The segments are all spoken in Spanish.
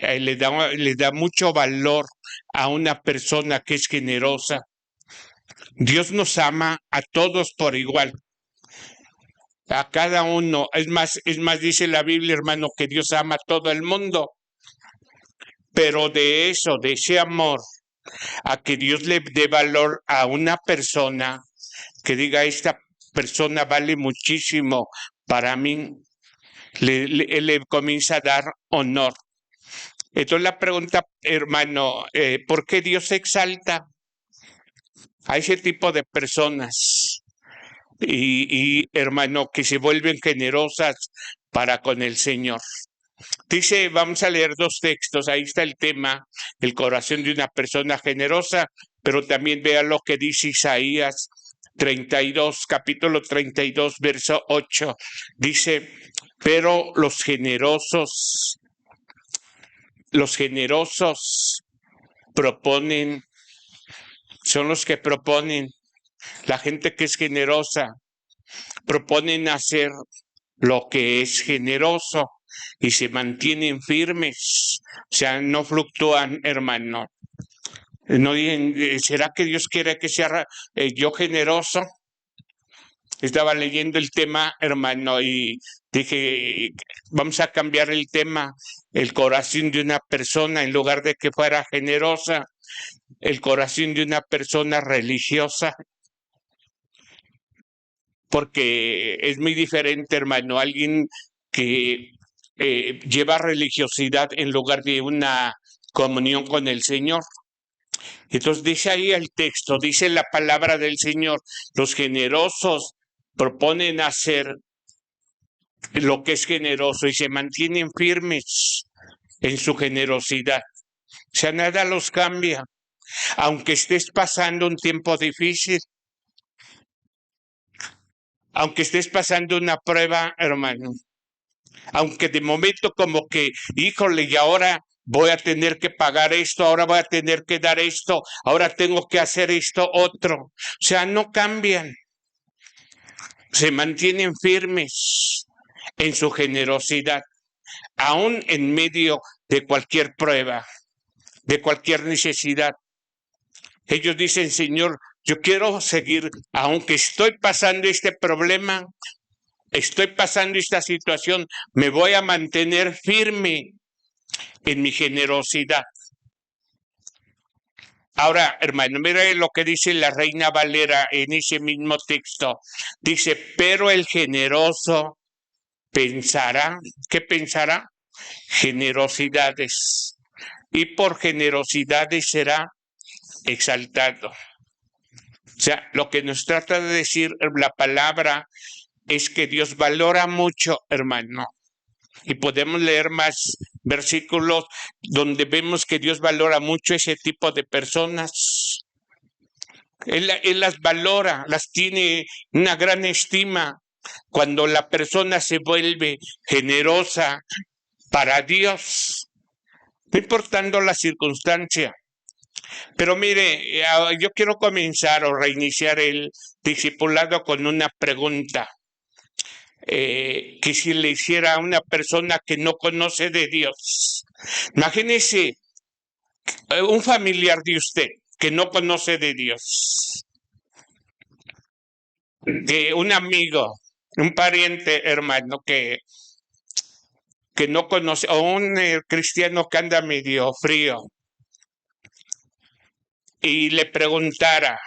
le da mucho valor a una persona que es generosa. Dios nos ama a todos por igual, a cada uno. Es más, dice la Biblia, hermano, que Dios ama a todo el mundo. Pero de eso, de ese amor, a que Dios le dé valor a una persona, que diga, esta persona vale muchísimo para mí, le comienza a dar honor. Entonces la pregunta, hermano, ¿por qué Dios exalta a ese tipo de personas? Y hermano, que se vuelven generosas para con el Señor. Dice, vamos a leer dos textos, ahí está el tema, el corazón de una persona generosa, pero también vea lo que dice Isaías 32, capítulo 32, verso 8. Dice, pero los generosos proponen, son los que proponen, la gente que es generosa, proponen hacer lo que es generoso y se mantienen firmes, o sea, no fluctúan, hermano. No digan, ¿será que Dios quiere que sea yo generoso? Estaba leyendo el tema, hermano, y dije, vamos a cambiar el tema, el corazón de una persona, en lugar de que fuera generosa, el corazón de una persona religiosa, porque es muy diferente, hermano, alguien que lleva religiosidad en lugar de una comunión con el Señor. Entonces dice ahí el texto, dice la palabra del Señor, los generosos proponen hacer lo que es generoso y se mantienen firmes en su generosidad. O sea, nada los cambia, aunque estés pasando un tiempo difícil, aunque estés pasando una prueba, hermano, aunque de momento como que, híjole, y ahora voy a tener que pagar esto, ahora voy a tener que dar esto, ahora tengo que hacer esto otro. O sea, no cambian, se mantienen firmes en su generosidad, aún en medio de cualquier prueba, de cualquier necesidad. Ellos dicen, Señor, yo quiero seguir, aunque estoy pasando este problema, estoy pasando esta situación, me voy a mantener firme en mi generosidad. Ahora, hermano, mire lo que dice la Reina Valera en ese mismo texto. Dice, pero el generoso pensará, ¿qué pensará? Generosidades. Y por generosidades será exaltado. O sea, lo que nos trata de decir la palabra es que Dios valora mucho, hermano. Y podemos leer más versículos donde vemos que Dios valora mucho ese tipo de personas. Él las valora, las tiene una gran estima. Cuando la persona se vuelve generosa para Dios, no importando la circunstancia. Pero mire, yo quiero comenzar o reiniciar el discipulado con una pregunta. Que si le hiciera a una persona que no conoce de Dios. Imagínese un familiar de usted que no conoce de Dios, de un amigo, un pariente hermano que no conoce, o un cristiano que anda medio frío, y le preguntara,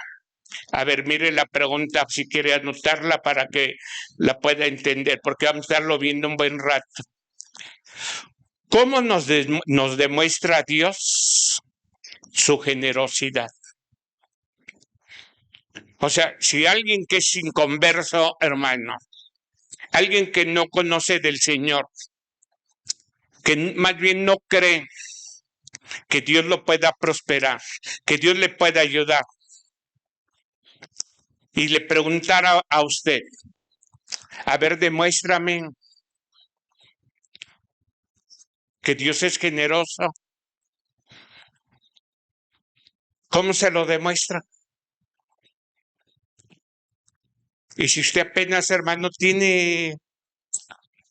a ver, mire la pregunta, si quiere anotarla para que la pueda entender, porque vamos a estarlo viendo un buen rato. ¿Cómo nos demuestra Dios su generosidad? O sea, si alguien que es inconverso, hermano, alguien que no conoce del Señor, que más bien no cree que Dios lo pueda prosperar, que Dios le pueda ayudar, y le preguntara a usted, a ver, demuéstrame que Dios es generoso, ¿cómo se lo demuestra? Y si usted apenas, hermano, tiene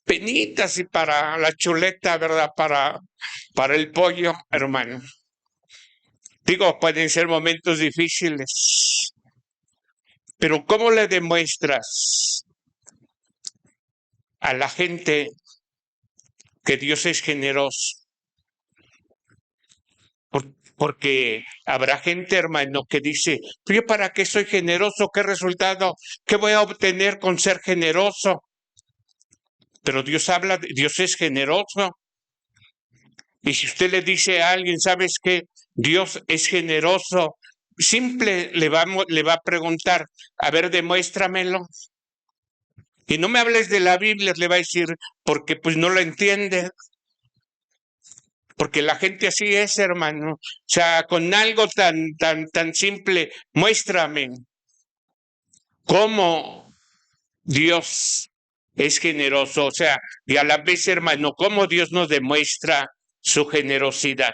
penitas y para la chuleta, ¿verdad? Para para el pollo, hermano. Digo, pueden ser momentos difíciles, pero ¿cómo le demuestras a la gente que Dios es generoso? Porque habrá gente, hermano, que dice, ¿yo para qué soy generoso? ¿Qué resultado? ¿Qué voy a obtener con ser generoso? Pero Dios habla, Dios es generoso. Y si usted le dice a alguien, ¿sabes qué? Dios es generoso, simple le va a preguntar, a ver, demuéstramelo. Y no me hables de la Biblia, le va a decir, porque pues no lo entiende. Porque la gente así es, hermano. O sea, con algo tan simple, muéstrame cómo Dios es generoso. O sea, y a la vez, hermano, cómo Dios nos demuestra su generosidad.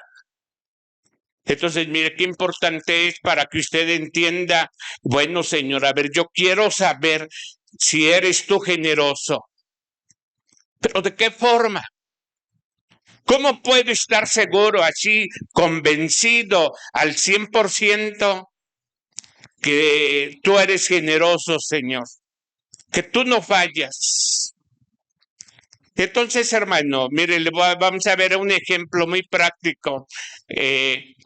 Entonces, mire, qué importante es para que usted entienda, bueno, Señor, a ver, yo quiero saber si eres tú generoso. ¿Pero de qué forma? ¿Cómo puedo estar seguro, así, convencido al 100% que tú eres generoso, Señor? Que tú no fallas. Entonces, hermano, mire, vamos a ver un ejemplo muy práctico.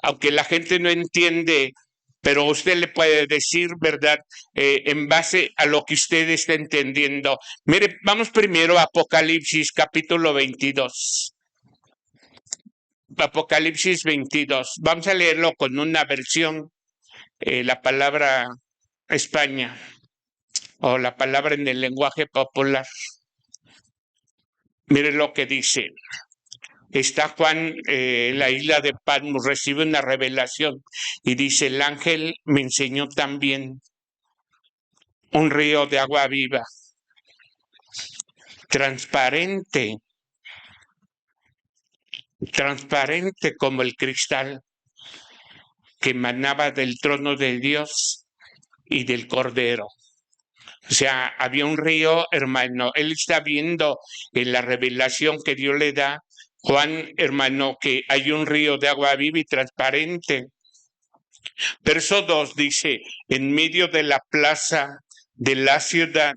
Aunque la gente no entiende, pero usted le puede decir, ¿verdad? En base a lo que usted está entendiendo. Mire, vamos primero a Apocalipsis capítulo 22. Apocalipsis 22. Vamos a leerlo con una versión, la palabra España, o la palabra en el lenguaje popular. Mire lo que dice. Está Juan en la isla de Patmos, recibe una revelación y dice, el ángel me enseñó también un río de agua viva, transparente como el cristal, que emanaba del trono de Dios y del Cordero. O sea, había un río, hermano. Él está viendo en la revelación que Dios le da, Juan, hermano, que hay un río de agua viva y transparente. Verso 2 dice, en medio de la plaza de la ciudad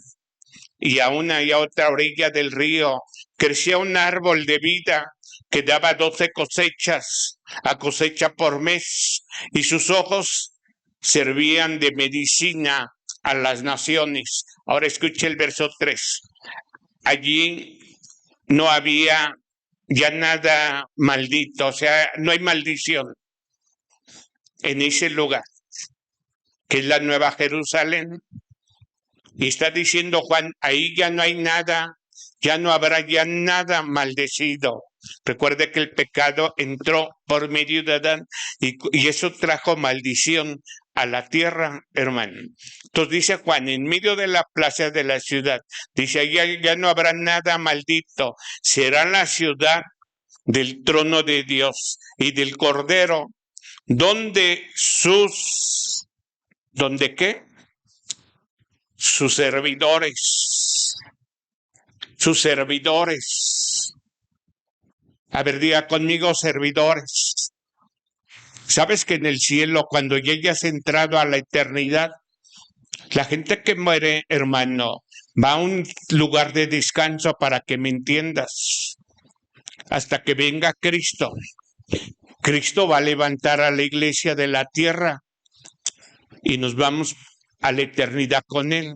y a una y a otra orilla del río, crecía un árbol de vida que daba 12 cosechas, a cosecha por mes, y sus ojos servían de medicina a las naciones. Ahora escuche el verso 3. Allí no había ya nada maldito, o sea, no hay maldición en ese lugar, que es la Nueva Jerusalén. Y está diciendo Juan, ahí ya no hay nada, ya no habrá ya nada maldecido. Recuerde que el pecado entró por medio de Adán y eso trajo maldición a la tierra, hermano. Entonces dice Juan, en medio de la plaza de la ciudad, dice, ya no habrá nada maldito, será la ciudad del trono de Dios y del Cordero, donde ¿dónde qué? Sus servidores. A ver, diga conmigo, servidores. ¿Sabes que en el cielo, cuando ya hayas entrado a la eternidad, la gente que muere, hermano, va a un lugar de descanso, para que me entiendas, hasta que venga Cristo? Cristo va a levantar a la iglesia de la tierra y nos vamos a la eternidad con Él.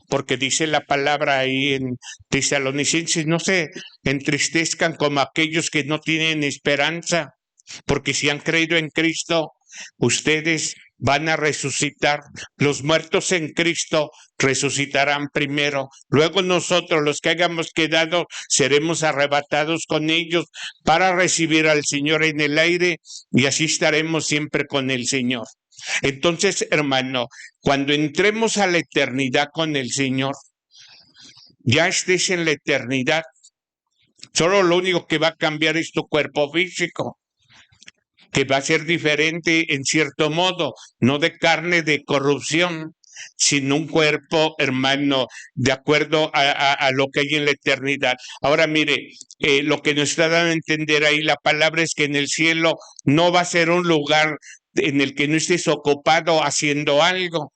Porque dice la palabra ahí en Tesalonicenses, no se entristezcan como aquellos que no tienen esperanza, porque si han creído en Cristo, ustedes van a resucitar. Los muertos en Cristo resucitarán primero. Luego nosotros, los que hayamos quedado, seremos arrebatados con ellos para recibir al Señor en el aire, y así estaremos siempre con el Señor. Entonces, hermano, cuando entremos a la eternidad con el Señor, ya estés en la eternidad, solo lo único que va a cambiar es tu cuerpo físico, que va a ser diferente en cierto modo, no de carne de corrupción, sin un cuerpo, hermano, de acuerdo a lo que hay en la eternidad. Ahora mire, lo que nos está dando a entender ahí la palabra es que en el cielo no va a ser un lugar en el que no estés ocupado haciendo algo.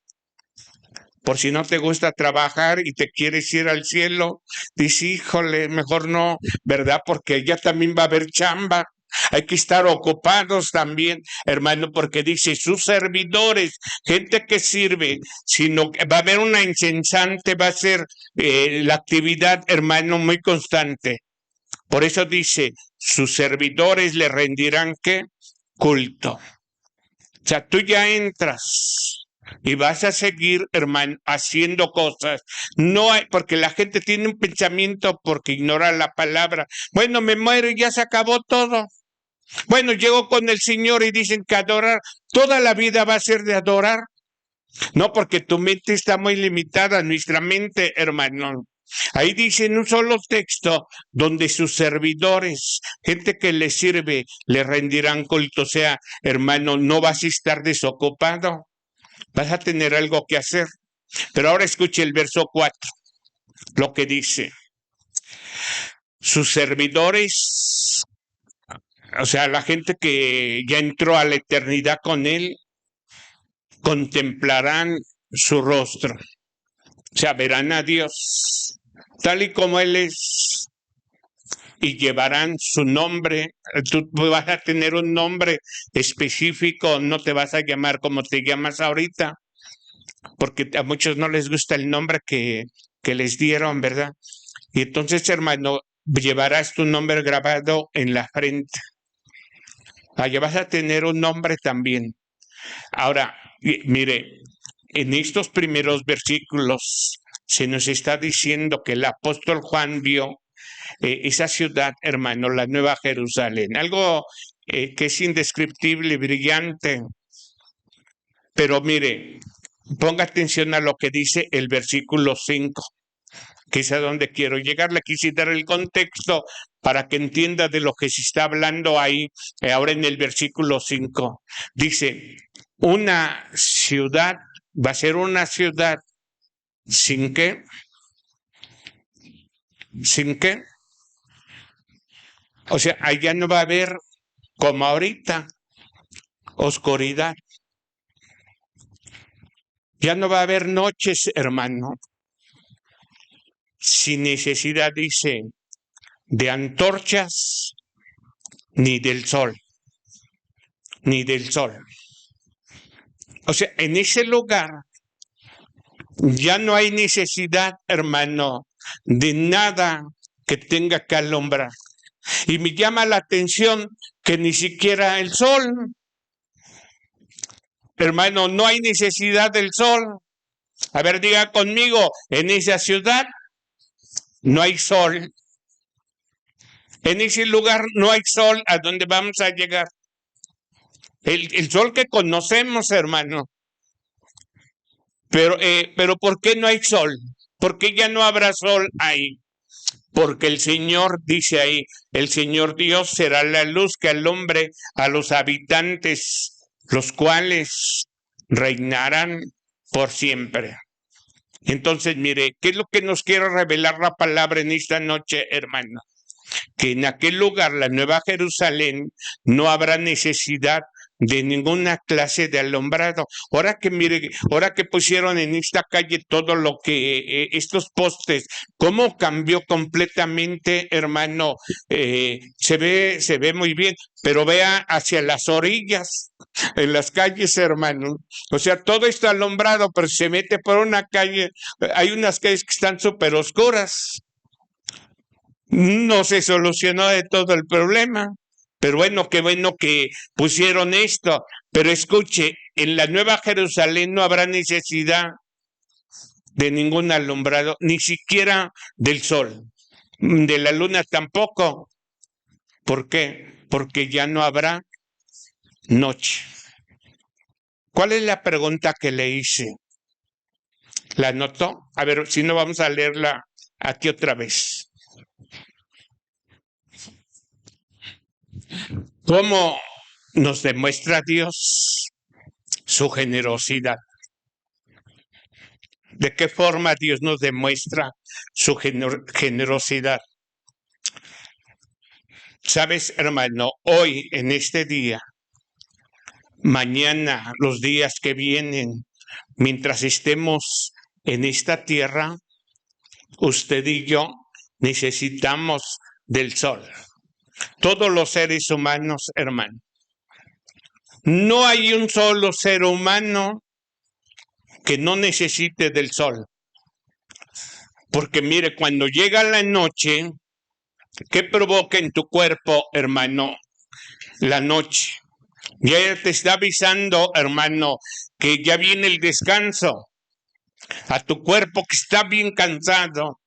Por si no te gusta trabajar y te quieres ir al cielo, dice, híjole, mejor no, ¿verdad? Porque allá también va a haber chamba. Hay que estar ocupados también, hermano, porque dice sus servidores, gente que sirve, sino que va a haber una incesante, va a ser la actividad, hermano, muy constante. Por eso dice, sus servidores le rendirán ¿qué? Culto. O sea, tú ya entras y vas a seguir, hermano, haciendo cosas. No hay, porque la gente tiene un pensamiento porque ignora la palabra. Bueno, me muero y ya se acabó todo. Bueno, llego con el Señor y dicen que adorar, toda la vida va a ser de adorar. No, porque tu mente está muy limitada, nuestra mente, hermano. Ahí dice en un solo texto donde sus servidores, gente que le sirve, le rendirán culto. O sea, hermano, no vas a estar desocupado, vas a tener algo que hacer. Pero ahora escuche el verso 4, lo que dice. Sus servidores, o sea, la gente que ya entró a la eternidad con él, contemplarán su rostro. O sea, verán a Dios tal y como Él es y llevarán su nombre. Tú vas a tener un nombre específico, no te vas a llamar como te llamas ahorita, porque a muchos no les gusta el nombre que les dieron, ¿verdad? Y entonces, hermano, llevarás tu nombre grabado en la frente. Allá vas a tener un nombre también. Ahora, mire, en estos primeros versículos se nos está diciendo que el apóstol Juan vio esa ciudad, hermano, la Nueva Jerusalén, algo que es indescriptible, brillante. Pero mire, ponga atención a lo que dice el versículo 5, que es a donde quiero llegar. Le quise dar el contexto para que entienda de lo que se está hablando ahí, ahora en el versículo 5. Dice, una ciudad, va a ser una ciudad, ¿sin qué? ¿Sin qué? O sea, allá no va a haber, como ahorita, oscuridad. Ya no va a haber noches, hermano, sin necesidad, dice, de antorchas, ni del sol, ni del sol. O sea, en ese lugar ya no hay necesidad, hermano, de nada que tenga que alumbrar. Y me llama la atención que ni siquiera el sol, hermano, no hay necesidad del sol. A ver, diga conmigo, en esa ciudad no hay sol. En ese lugar no hay sol a donde vamos a llegar. El sol que conocemos, hermano. Pero ¿por qué no hay sol? ¿Por qué ya no habrá sol ahí? Porque el Señor, dice ahí, el Señor Dios será la luz que alumbre a los habitantes, los cuales reinarán por siempre. Entonces, mire, ¿qué es lo que nos quiere revelar la palabra en esta noche, hermano? Que en aquel lugar, la Nueva Jerusalén, no habrá necesidad de ninguna clase de alumbrado. Ahora que mire, ahora que pusieron en esta calle todo lo que estos postes, cómo cambió completamente, hermano, se ve muy bien, pero vea hacia las orillas, en las calles, hermano. O sea, todo está alumbrado, pero se mete por una calle, hay unas calles que están súper oscuras. No se solucionó de todo el problema, pero bueno, qué bueno que pusieron esto. Pero escuche, en la Nueva Jerusalén no habrá necesidad de ningún alumbrado, ni siquiera del sol, de la luna tampoco. ¿Por qué? Porque ya no habrá noche. ¿Cuál es la pregunta que le hice? ¿La notó? A ver, si no, vamos a leerla aquí otra vez. ¿Cómo nos demuestra Dios su generosidad? ¿De qué forma Dios nos demuestra su generosidad? Sabes, hermano, hoy en este día, mañana, los días que vienen, mientras estemos en esta tierra, usted y yo necesitamos del sol. Todos los seres humanos, hermano. No hay un solo ser humano que no necesite del sol. Porque mire, cuando llega la noche, ¿qué provoca en tu cuerpo, hermano? La noche. Ya te está avisando, hermano, que ya viene el descanso. A tu cuerpo que está bien cansado.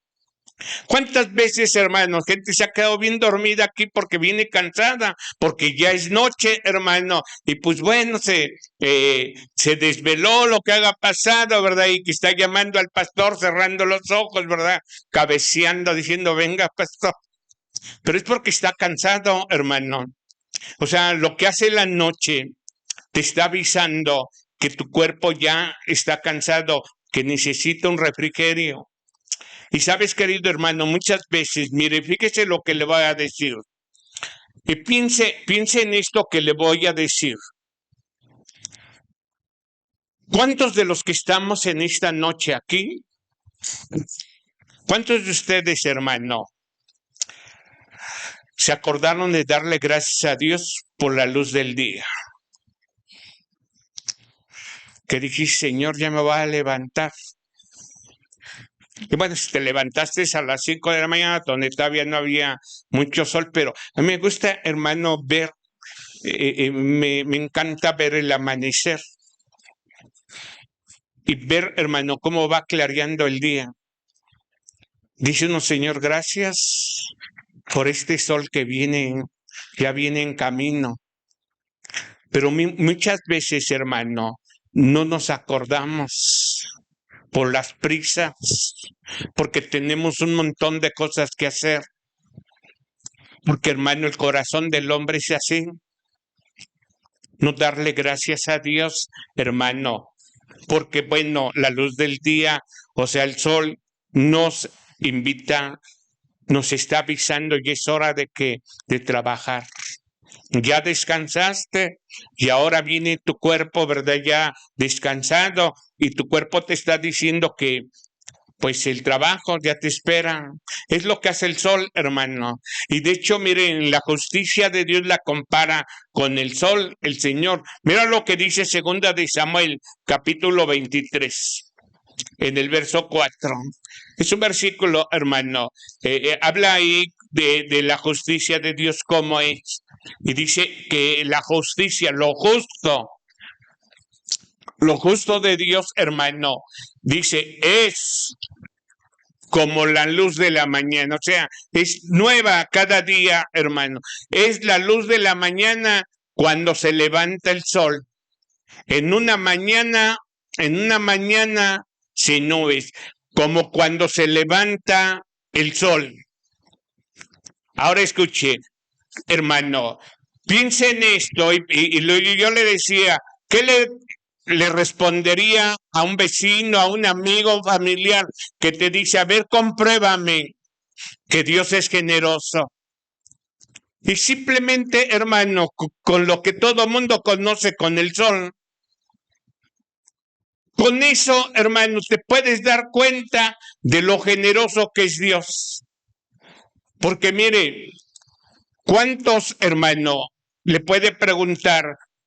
¿Cuántas veces, hermano, gente se ha quedado bien dormida aquí porque viene cansada? Porque ya es noche, hermano. Y pues bueno, se desveló lo que haga pasado, ¿verdad? Y que está llamando al pastor cerrando los ojos, ¿verdad? Cabeceando, diciendo, venga, pastor. Pero es porque está cansado, hermano. O sea, lo que hace la noche te está avisando que tu cuerpo ya está cansado, que necesita un refrigerio. Y sabes, querido hermano, muchas veces, mire, fíjese lo que le voy a decir. Y piense en esto que le voy a decir. ¿Cuántos de los que estamos en esta noche aquí, cuántos de ustedes, hermano, se acordaron de darle gracias a Dios por la luz del día? Que dijiste, Señor, ya me voy a levantar. Y bueno, si te levantaste a las 5 de la mañana, donde todavía no había mucho sol, pero a mí me gusta, hermano, ver, me encanta ver el amanecer. Y ver, hermano, cómo va clareando el día. Dice uno, Señor, gracias por este sol que viene, ya viene en camino. Pero muchas veces, hermano, no nos acordamos por las prisas, porque tenemos un montón de cosas que hacer. Porque, hermano, el corazón del hombre es así. No darle gracias a Dios, hermano, porque, bueno, la luz del día, o sea, el sol nos invita, nos está avisando y es hora de trabajar. Ya descansaste y ahora viene tu cuerpo, ¿verdad? Ya descansado y tu cuerpo te está diciendo que pues el trabajo ya te espera. Es lo que hace el sol, hermano. Y de hecho, miren, la justicia de Dios la compara con el sol, el Señor. Mira lo que dice 2 de Samuel, capítulo 23, en el verso 4. Es un versículo, hermano. Habla ahí de la justicia de Dios, cómo es. Y dice que la justicia, lo justo de Dios, hermano, dice, es como la luz de la mañana, o sea, es nueva cada día, hermano. Es la luz de la mañana cuando se levanta el sol. En una mañana sin nubes, como cuando se levanta el sol. Ahora escuche, hermano, piense en esto y yo le decía, ¿qué le respondería a un vecino, a un amigo, familiar que te dice, a ver, compruébame que Dios es generoso? Y simplemente, hermano, con lo que todo mundo conoce con el sol, con eso, hermano, te puedes dar cuenta de lo generoso que es Dios. Porque mire, ¿cuántos, hermano, le puede preguntar,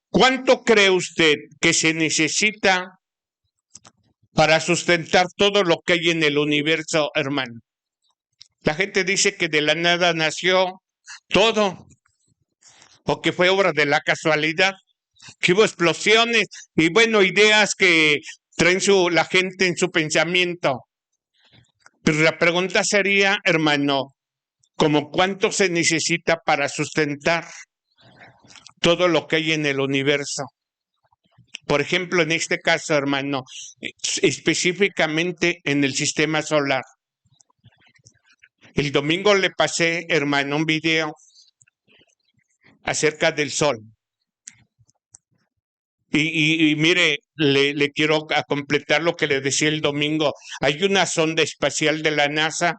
cuánto cree usted que se necesita para sustentar todo lo que hay en el universo, hermano? La gente dice que de la nada nació todo, o que fue obra de la casualidad, que hubo explosiones y, bueno, ideas que traen la gente en su pensamiento. Pero la pregunta sería, hermano, ¿cómo cuánto se necesita para sustentar todo lo que hay en el universo? Por ejemplo, en este caso, hermano, específicamente en el sistema solar. El domingo le pasé, hermano, un video acerca del sol. Y mire, le quiero completar lo que le decía el domingo. Hay una sonda espacial de la NASA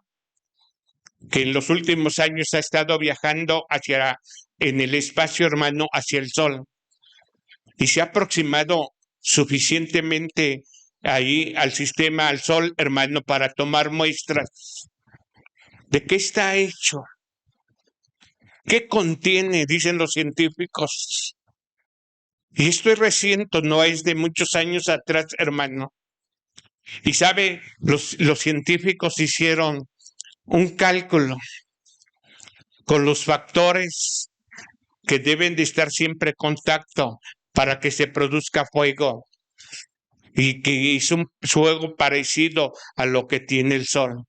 que en los últimos años ha estado viajando en el espacio, hermano, hacia el Sol. Y se ha aproximado suficientemente ahí al sistema, al Sol, hermano, para tomar muestras. ¿De qué está hecho? ¿Qué contiene? Dicen los científicos. Y esto es reciente, no es de muchos años atrás, hermano. Y sabe, los científicos hicieron un cálculo con los factores que deben de estar siempre en contacto para que se produzca fuego. Y que es un fuego parecido a lo que tiene el Sol.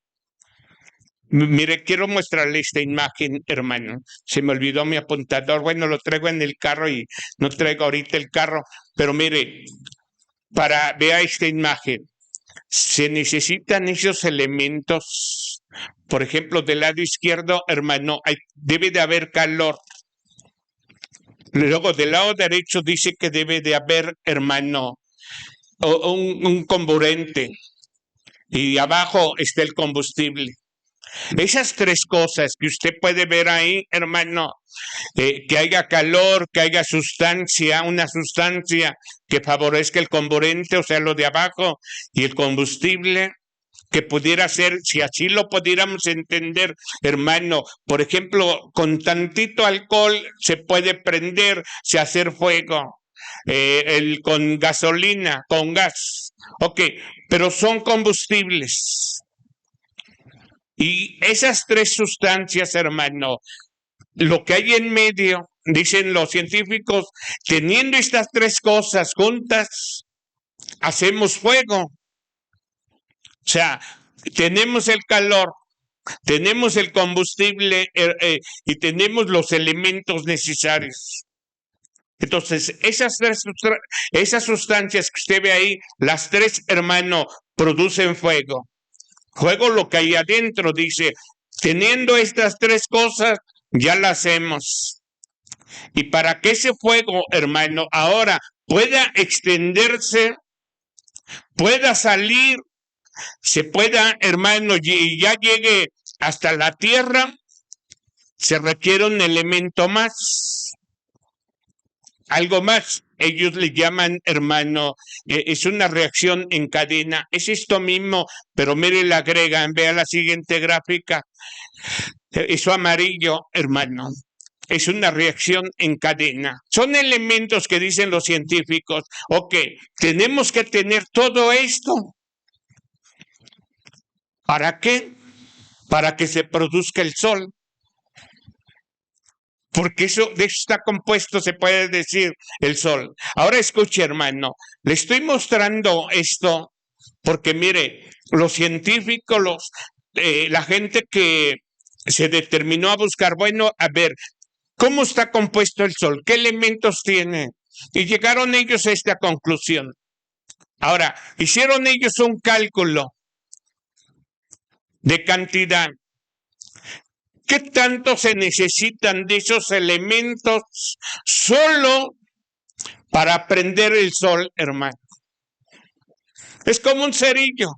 Mire, quiero mostrarle esta imagen, hermano. Se me olvidó mi apuntador. Bueno, lo traigo en el carro y no traigo ahorita el carro. Pero mire, vea esta imagen. Se necesitan esos elementos. Por ejemplo, del lado izquierdo, hermano, debe de haber calor. Luego, del lado derecho dice que debe de haber, hermano, un comburente. Y abajo está el combustible. Esas tres cosas que usted puede ver ahí, hermano, que haya calor, que haya sustancia, una sustancia que favorezca el comburente, o sea, lo de abajo, y el combustible, que pudiera ser, si así lo pudiéramos entender, hermano, por ejemplo, con tantito alcohol se puede prender, se hacer fuego, con gasolina, con gas, ok, pero son combustibles. Y esas tres sustancias, hermano, lo que hay en medio, dicen los científicos, teniendo estas tres cosas juntas, hacemos fuego. O sea, tenemos el calor, tenemos el combustible y tenemos los elementos necesarios. Entonces, esas sustancias que usted ve ahí, las tres, hermano, producen fuego. Fuego lo que hay adentro, dice, teniendo estas tres cosas, ya las hacemos. Y para que ese fuego, hermano, ahora pueda extenderse, pueda salir, se pueda, hermano, y ya llegue hasta la tierra, se requiere un elemento más. Algo más, ellos le llaman, hermano, es una reacción en cadena. Es esto mismo, pero mire, le agregan, vea la siguiente gráfica. Eso amarillo, hermano, es una reacción en cadena. Son elementos que dicen los científicos, ok, tenemos que tener todo esto. ¿Para qué? Para que se produzca el Sol. Porque de eso está compuesto, se puede decir, el Sol. Ahora escuche, hermano, le estoy mostrando esto porque, mire, los científicos, la gente que se determinó a buscar, bueno, a ver, ¿cómo está compuesto el Sol? ¿Qué elementos tiene? Y llegaron ellos a esta conclusión. Ahora, hicieron ellos un cálculo de cantidad. ¿Qué tanto se necesitan de esos elementos solo para prender el Sol, hermano? Es como un cerillo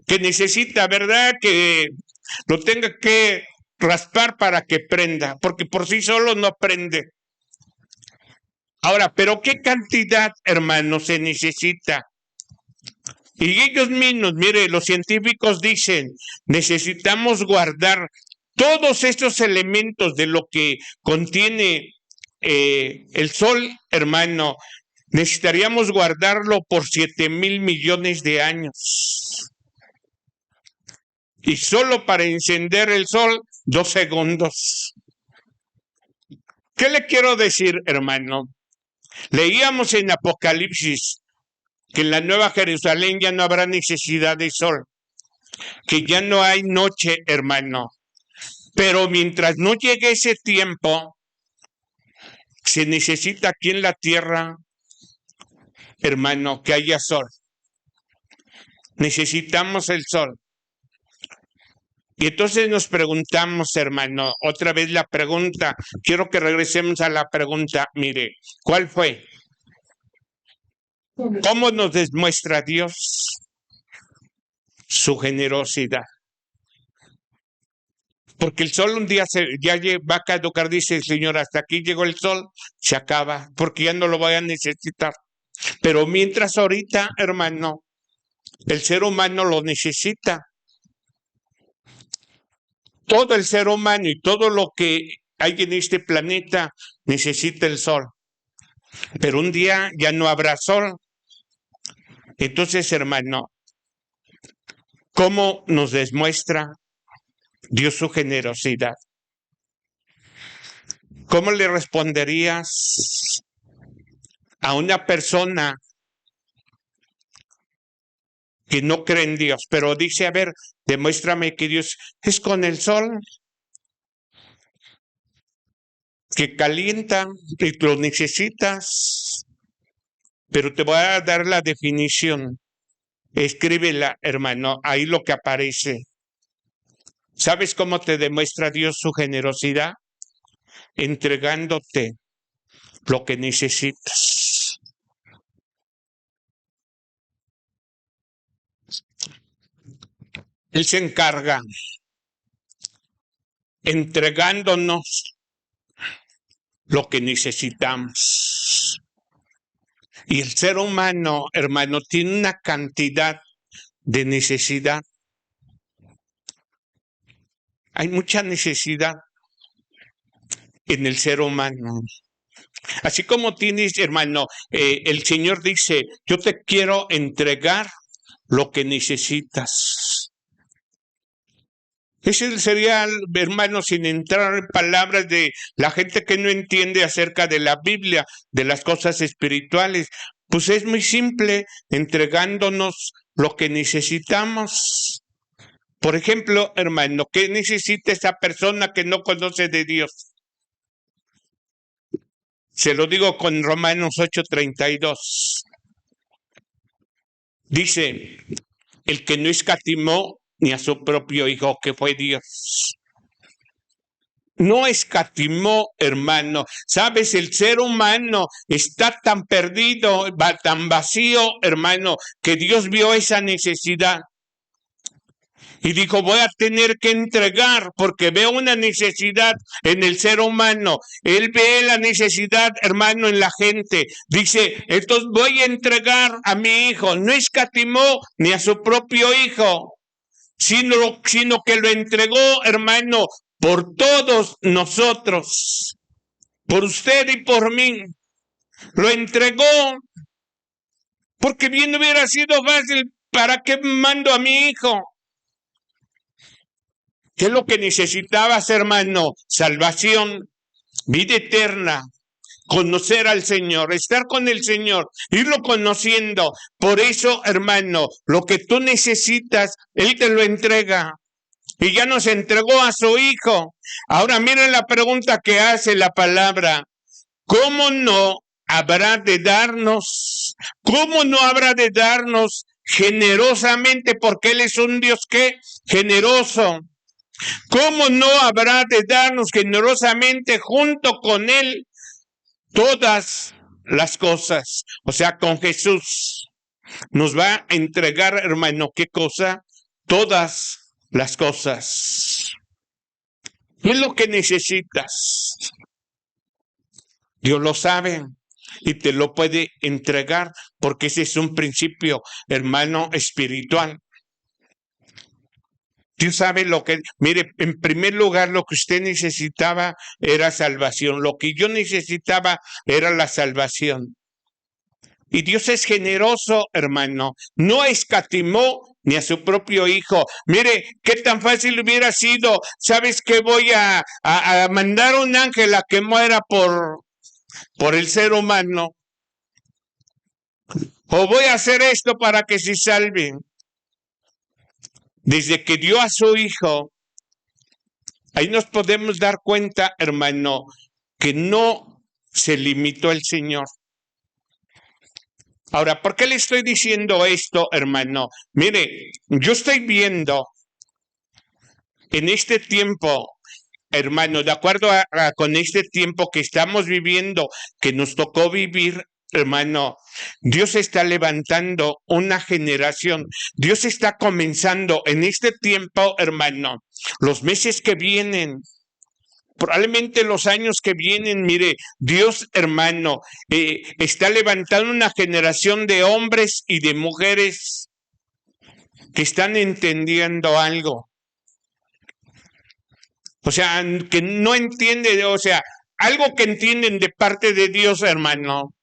que necesita, ¿verdad? Que lo tenga que raspar para que prenda, porque por sí solo no prende. Ahora, ¿pero qué cantidad, hermano, se necesita? Y ellos mismos, mire, los científicos dicen, necesitamos guardar todos estos elementos de lo que contiene el Sol, hermano. Necesitaríamos guardarlo por 7,000 millones de años. Y solo para encender el Sol, 2 segundos. ¿Qué le quiero decir, hermano? Leíamos en Apocalipsis que en la Nueva Jerusalén ya no habrá necesidad de sol, que ya no hay noche, hermano. Pero mientras no llegue ese tiempo, se necesita aquí en la tierra, hermano, que haya sol. Necesitamos el sol. Y entonces nos preguntamos, hermano, otra vez la pregunta, quiero que regresemos a la pregunta, mire, ¿cuál fue? ¿Cómo nos demuestra Dios su generosidad? Porque el sol un día ya va a caducar, dice el Señor, hasta aquí llegó el sol, se acaba, porque ya no lo voy a necesitar. Pero mientras ahorita, hermano, el ser humano lo necesita. Todo el ser humano y todo lo que hay en este planeta necesita el sol. Pero un día ya no habrá sol. Entonces, hermano, ¿cómo nos demuestra Dios su generosidad? ¿Cómo le responderías a una persona que no cree en Dios, pero dice, a ver, demuéstrame que Dios es con el sol, que calienta y lo necesitas? Pero te voy a dar la definición. Escríbela, hermano, ahí lo que aparece. ¿Sabes cómo te demuestra Dios su generosidad? Entregándote lo que necesitas. Él se encarga entregándonos lo que necesitamos. Y el ser humano, hermano, tiene una cantidad de necesidad. Hay mucha necesidad en el ser humano. Así como tienes, hermano, el Señor dice, yo te quiero entregar lo que necesitas. Ese sería, hermano, sin entrar en palabras de la gente que no entiende acerca de la Biblia, de las cosas espirituales. Pues es muy simple, entregándonos lo que necesitamos. Por ejemplo, hermano, ¿qué necesita esa persona que no conoce de Dios? Se lo digo con Romanos 8:32. Dice, el que no escatimó ni a su propio Hijo, que fue Dios. No escatimó, hermano. Sabes, el ser humano está tan perdido, tan vacío, hermano, que Dios vio esa necesidad. Y dijo, voy a tener que entregar porque veo una necesidad en el ser humano. Él ve la necesidad, hermano, en la gente. Dice, entonces voy a entregar a mi hijo. No escatimó ni a su propio hijo, sino que lo entregó, hermano, por todos nosotros, por usted y por mí. Lo entregó porque bien hubiera sido fácil. ¿Para qué mando a mi hijo? ¿Qué es lo que necesitabas, hermano? Salvación, vida eterna, conocer al Señor, estar con el Señor, irlo conociendo. Por eso, hermano, lo que tú necesitas, Él te lo entrega. Y ya nos entregó a su Hijo. Ahora miren la pregunta que hace la palabra. ¿Cómo no habrá de darnos? ¿Cómo no habrá de darnos generosamente? Porque Él es un Dios que generoso. ¿Cómo no habrá de darnos generosamente junto con Él todas las cosas? O sea, con Jesús nos va a entregar, hermano, ¿qué cosa? Todas las cosas. ¿Qué es lo que necesitas? Dios lo sabe y te lo puede entregar porque ese es un principio, hermano, espiritual. Dios sabe lo que, mire, en primer lugar lo que usted necesitaba era salvación, lo que yo necesitaba era la salvación. Y Dios es generoso, hermano, no escatimó ni a su propio Hijo. Mire, qué tan fácil hubiera sido, ¿sabes qué? Voy a mandar un ángel a que muera por el ser humano. O voy a hacer esto para que se salve. Desde que dio a su Hijo, ahí nos podemos dar cuenta, hermano, que no se limitó el Señor. Ahora, ¿por qué le estoy diciendo esto, hermano? Mire, yo estoy viendo En este tiempo, hermano, de acuerdo con este tiempo que estamos viviendo, que nos tocó vivir, hermano, Dios está levantando una generación. Dios está comenzando en este tiempo, hermano, los meses que vienen. Probablemente los años que vienen, mire, Dios, hermano, está levantando una generación de hombres y de mujeres que están entendiendo algo. O sea, que no entiende, o sea, algo que entienden de parte de Dios, hermano.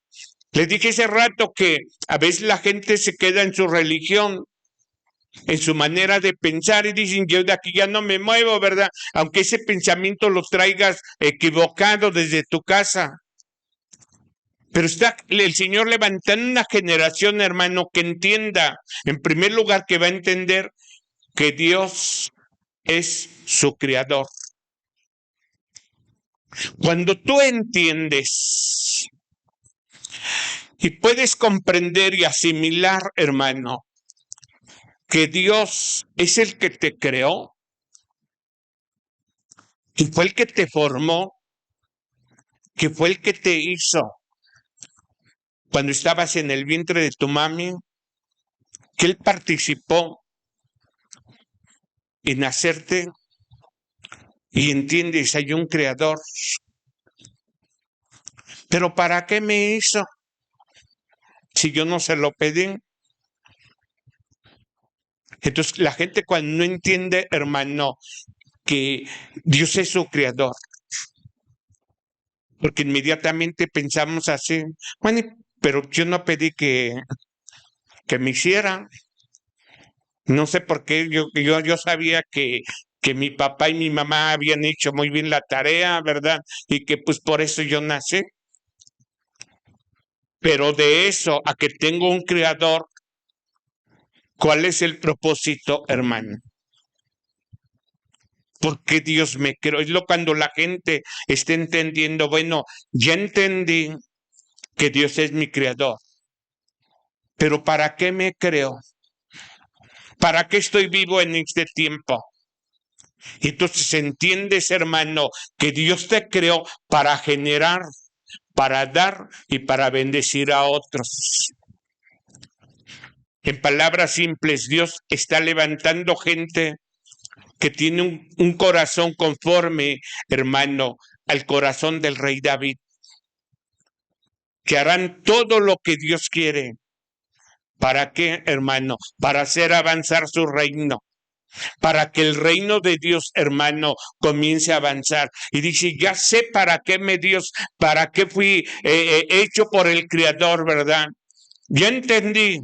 Les dije hace rato que a veces la gente se queda en su religión, en su manera de pensar y dicen, yo de aquí ya no me muevo, ¿verdad? Aunque ese pensamiento lo traigas equivocado desde tu casa. Pero está el Señor levantando una generación, hermano, que entienda, en primer lugar, que va a entender que Dios es su creador. Cuando tú entiendes y puedes comprender y asimilar, hermano, que Dios es el que te creó y fue el que te formó, que fue el que te hizo cuando estabas en el vientre de tu mami, que Él participó en hacerte y entiendes, hay un creador. Pero ¿para qué me hizo? Si yo no se lo pedí. Entonces la gente cuando no entiende, hermano, que Dios es su creador, porque inmediatamente pensamos así, bueno, pero yo no pedí que me hiciera. No sé por qué, yo sabía que mi papá y mi mamá habían hecho muy bien la tarea, ¿verdad? Y que pues por eso yo nací. Pero de eso a que tengo un creador, ¿cuál es el propósito, hermano? Porque Dios me creó. Es lo cuando la gente está entendiendo, bueno, ya entendí que Dios es mi creador. Pero ¿para qué me creó? ¿Para qué estoy vivo en este tiempo? Entonces entiendes, hermano, que Dios te creó para generar, para dar y para bendecir a otros. En palabras simples, Dios está levantando gente que tiene un corazón conforme, hermano, al corazón del rey David, que harán todo lo que Dios quiere. ¿Para qué, hermano? Para hacer avanzar su reino, para que el reino de Dios, hermano, comience a avanzar. Y dice, ya sé para qué para qué fui hecho por el Creador, ¿verdad? Ya entendí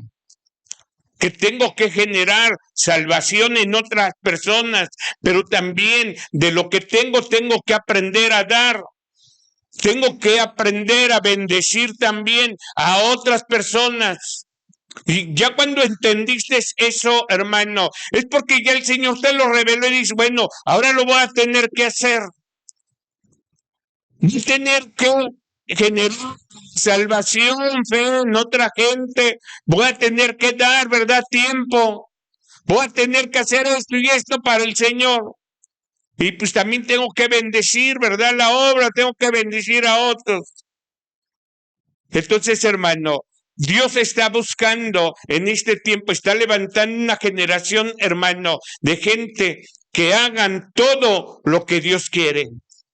que tengo que generar salvación en otras personas, pero también de lo que tengo que aprender a dar. Tengo que aprender a bendecir también a otras personas. Y ya cuando entendiste eso, hermano, es porque ya el Señor te lo reveló y dice, bueno, ahora lo voy a tener que hacer. Voy a tener que generar salvación, fe en otra gente. Voy a tener que dar, ¿verdad? Tiempo. Voy a tener que hacer esto y esto para el Señor. Y pues también tengo que bendecir, ¿verdad? La obra, tengo que bendecir a otros. Entonces, hermano, Dios está buscando en este tiempo, está levantando una generación, hermano, de gente que hagan todo lo que Dios quiere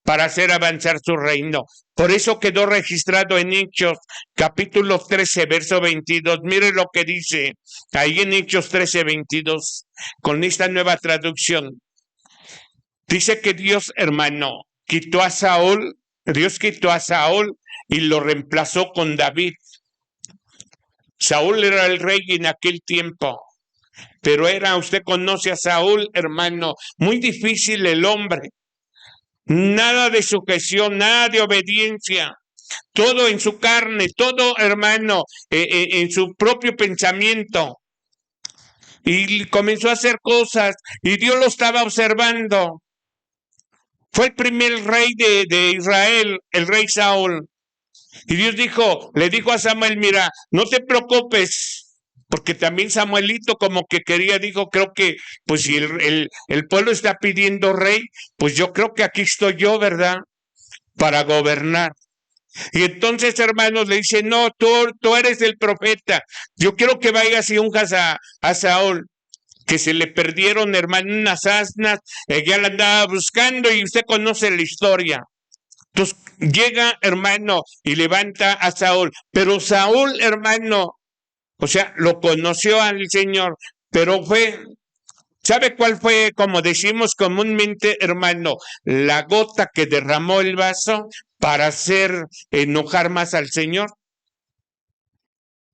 para hacer avanzar su reino. Por eso quedó registrado en Hechos, capítulo 13, verso 22. Mire lo que dice ahí en Hechos 13, 22, con esta nueva traducción. Dice que Dios, hermano, Dios quitó a Saúl y lo reemplazó con David. Saúl era el rey en aquel tiempo, pero usted conoce a Saúl, hermano, muy difícil el hombre. Nada de sujeción, nada de obediencia. Todo en su carne, todo, hermano, en su propio pensamiento. Y comenzó a hacer cosas y Dios lo estaba observando. Fue el primer rey de Israel, el rey Saúl. Y Dios le dijo a Samuel, mira, no te preocupes, Porque también Samuelito como que quería, dijo, creo que, pues si el pueblo está pidiendo rey, pues yo creo que aquí estoy yo, ¿verdad? Para gobernar. Y entonces, hermanos, le dice, no, tú eres el profeta. Yo quiero que vayas y unjas a Saúl, que se le perdieron, hermano, unas asnas, ya la andaba buscando y usted conoce la historia. Entonces llega, hermano, y levanta a Saúl. Pero Saúl, hermano, o sea, lo conoció al Señor, pero ¿sabe cuál fue, como decimos comúnmente, hermano, la gota que derramó el vaso para hacer enojar más al Señor?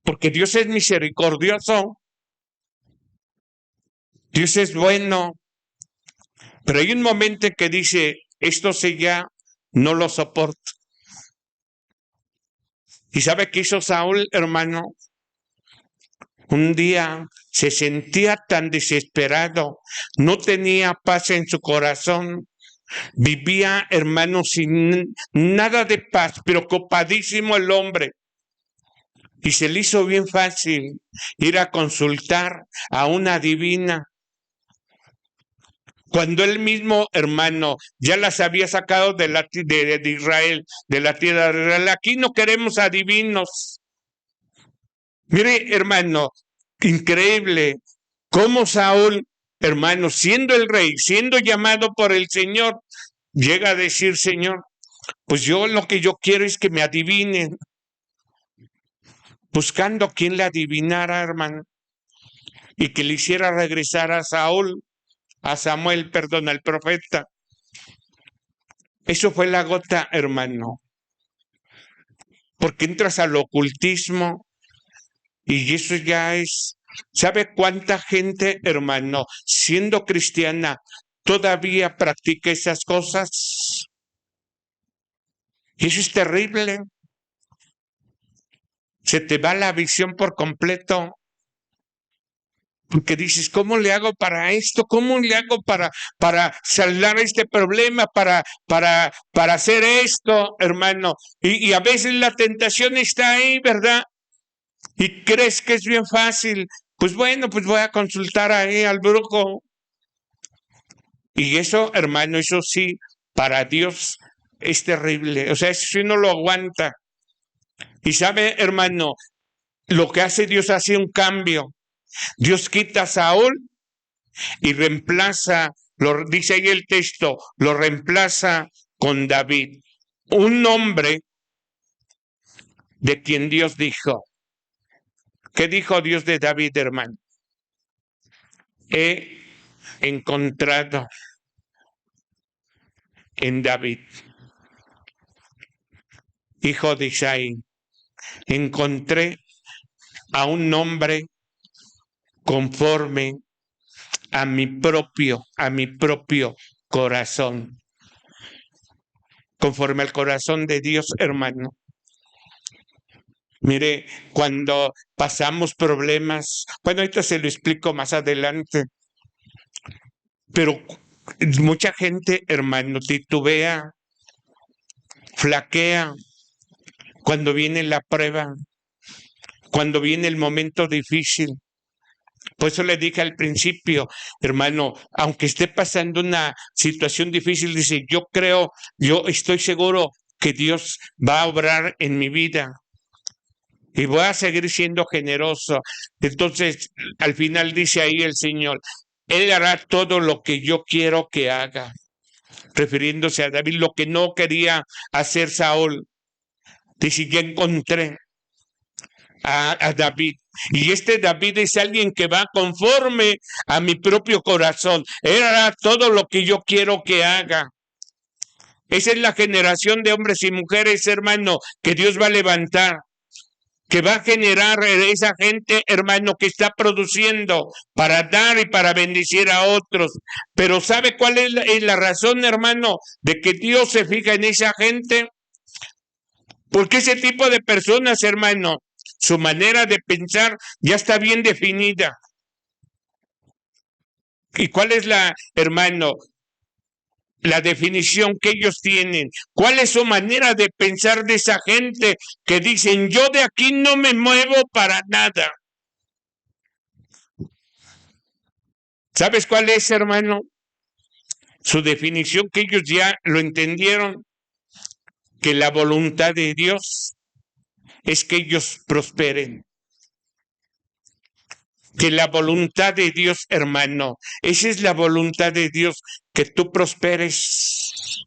Porque Dios es misericordioso, Dios es bueno, pero hay un momento que dice, esto sí ya no lo soporto. ¿Y sabe qué hizo Saúl, hermano? Un día se sentía tan desesperado, no tenía paz en su corazón, vivía, hermano, sin nada de paz, preocupadísimo el hombre. Y se le hizo bien fácil ir a consultar a una divina. Cuando él mismo, hermano, ya las había sacado de Israel, de la tierra de Israel. Aquí no queremos adivinos. Mire, hermano, increíble cómo Saúl, hermano, siendo el rey, siendo llamado por el Señor, llega a decir, Señor, pues yo lo que yo quiero es que me adivinen. Buscando quién le adivinara, hermano, y que le hiciera regresar a Samuel, perdón, al profeta. Eso fue la gota, hermano. Porque entras al ocultismo y eso ya es. ¿Sabe cuánta gente, hermano, siendo cristiana, todavía practica esas cosas? Y eso es terrible. Se te va la visión por completo. Porque dices, ¿cómo le hago para esto? ¿Cómo le hago para saldar este problema, para hacer esto, hermano? Y a veces la tentación está ahí, ¿verdad? Y crees que es bien fácil. Pues bueno, pues voy a consultar ahí al brujo. Y eso, hermano, eso sí, para Dios es terrible. O sea, eso sí no lo aguanta. Y sabe, hermano, lo que hace Dios hace un cambio. Dios quita a Saúl y reemplaza, lo dice ahí el texto, lo reemplaza con David, un hombre de quien Dios dijo. ¿Qué dijo Dios de David, hermano? He encontrado en David, hijo de Isaí, encontré a un hombre conforme a mi propio corazón, conforme al corazón de Dios, hermano. Mire, cuando pasamos problemas, bueno, ahorita se lo explico más adelante, pero mucha gente, hermano, titubea, flaquea cuando viene la prueba, cuando viene el momento difícil. Por eso le dije al principio, hermano, aunque esté pasando una situación difícil, dice, yo estoy seguro que Dios va a obrar en mi vida y voy a seguir siendo generoso. Entonces, al final dice ahí el Señor, Él hará todo lo que yo quiero que haga, refiriéndose a David, lo que no quería hacer Saúl. Dice, ya encontré a David. Y este David es alguien que va conforme a mi propio corazón. Él hará todo lo que yo quiero que haga. Esa es la generación de hombres y mujeres, hermano, que Dios va a levantar, que va a generar esa gente, hermano, que está produciendo para dar y para bendecir a otros. Pero ¿sabe cuál es la razón, hermano, de que Dios se fija en esa gente? Porque ese tipo de personas, hermano, su manera de pensar ya está bien definida. ¿Y cuál es hermano, la definición que ellos tienen? ¿Cuál es su manera de pensar de esa gente que dicen, yo de aquí no me muevo para nada? ¿Sabes cuál es, hermano? Su definición, que ellos ya lo entendieron, que la voluntad de Dios es que ellos prosperen. Que la voluntad de Dios, hermano, esa es la voluntad de Dios, que tú prosperes.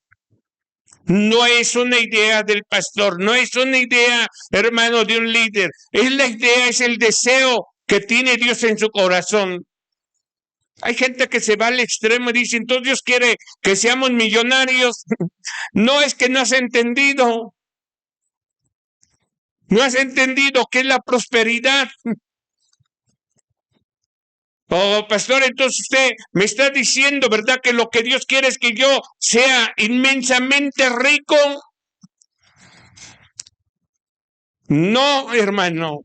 No es una idea del pastor, no es una idea, hermano, de un líder. Es la idea, es el deseo que tiene Dios en su corazón. Hay gente que se va al extremo y dice, entonces Dios quiere que seamos millonarios. No, es que no has entendido. No has entendido qué es la prosperidad. Oh, pastor, entonces usted me está diciendo, ¿verdad?, que lo que Dios quiere es que yo sea inmensamente rico. No, hermano.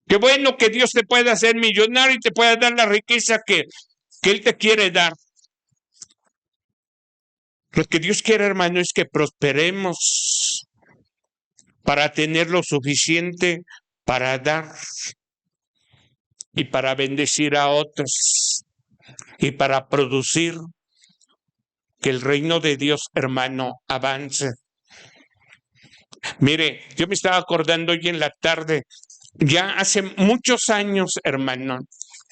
Qué bueno que Dios te pueda hacer millonario y te pueda dar la riqueza que Él te quiere dar. Lo que Dios quiere, hermano, es que prosperemos para tener lo suficiente para dar y para bendecir a otros y para producir, que el reino de Dios, hermano, avance. Mire, yo me estaba acordando hoy en la tarde, ya hace muchos años, hermano,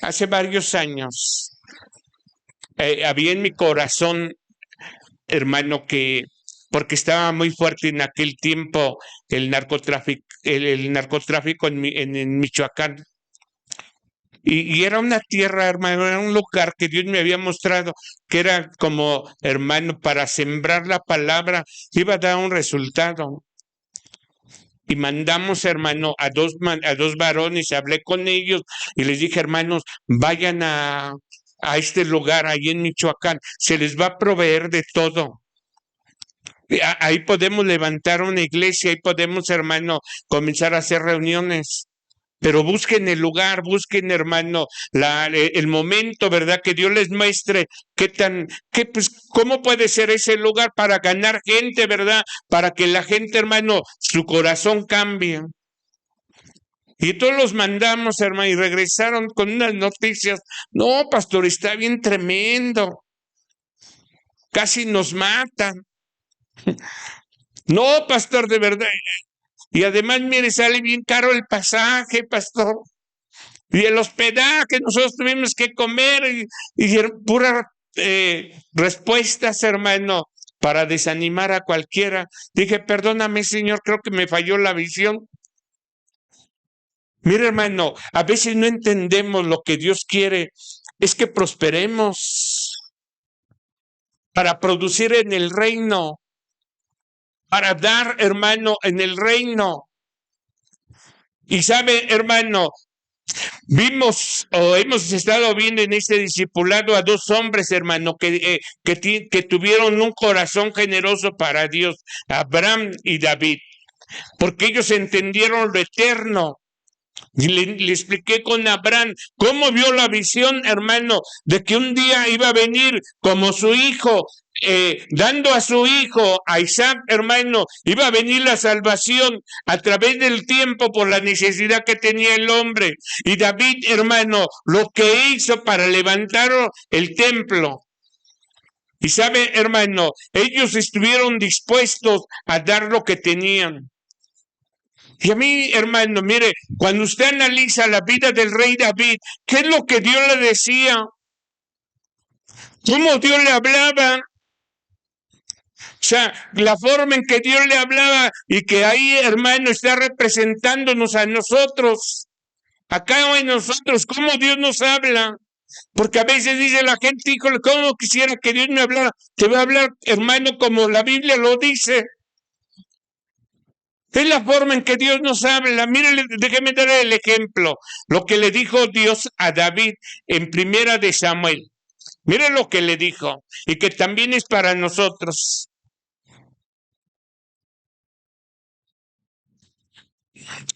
hace varios años, había en mi corazón, hermano, que porque estaba muy fuerte en aquel tiempo el narcotráfico en Michoacán. Y era una tierra, hermano, era un lugar que Dios me había mostrado que era como, hermano, para sembrar la palabra, iba a dar un resultado. Y mandamos, hermano, a dos varones, hablé con ellos y les dije, hermanos, vayan a este lugar, ahí en Michoacán, se les va a proveer de todo. Ahí podemos levantar una iglesia, ahí podemos, hermano, comenzar a hacer reuniones. Pero busquen el lugar, busquen, hermano, el momento, ¿verdad? Que Dios les muestre pues, cómo puede ser ese lugar para ganar gente, ¿verdad? Para que la gente, hermano, su corazón cambie. Y todos los mandamos, hermano, y regresaron con unas noticias. No, pastor, está bien tremendo. Casi nos matan. No, pastor, de verdad. Y además, mire, sale bien caro el pasaje, pastor. Y el hospedaje, nosotros tuvimos que comer y puras respuestas, hermano, para desanimar a cualquiera. Dije, perdóname, Señor, creo que me falló la visión. Mira, hermano, a veces no entendemos lo que Dios quiere. Es que prosperemos para producir en el reino, para dar, hermano, en el reino. Y sabe, hermano, vimos o hemos estado viendo en este discipulado a dos hombres, hermano, que tuvieron un corazón generoso para Dios, Abraham y David, porque ellos entendieron lo eterno. Y le expliqué con Abraham cómo vio la visión, hermano, de que un día iba a venir como su hijo, dando a su hijo, a Isaac, hermano, iba a venir la salvación a través del tiempo por la necesidad que tenía el hombre. Y David, hermano, lo que hizo para levantar el templo. Y sabe, hermano, ellos estuvieron dispuestos a dar lo que tenían. Y a mí, hermano, mire, cuando usted analiza la vida del rey David, ¿qué es lo que Dios le decía? ¿Cómo Dios le hablaba? O sea, la forma en que Dios le hablaba y que ahí, hermano, está representándonos a nosotros. Acá en nosotros, ¿cómo Dios nos habla? Porque a veces dice la gente, híjole, ¿cómo quisiera que Dios me hablara? Te va a hablar, hermano, como la Biblia lo dice. Es la forma en que Dios nos habla. Mire, déjeme dar el ejemplo. Lo que le dijo Dios a David en Primera de Samuel. Mire lo que le dijo y que también es para nosotros.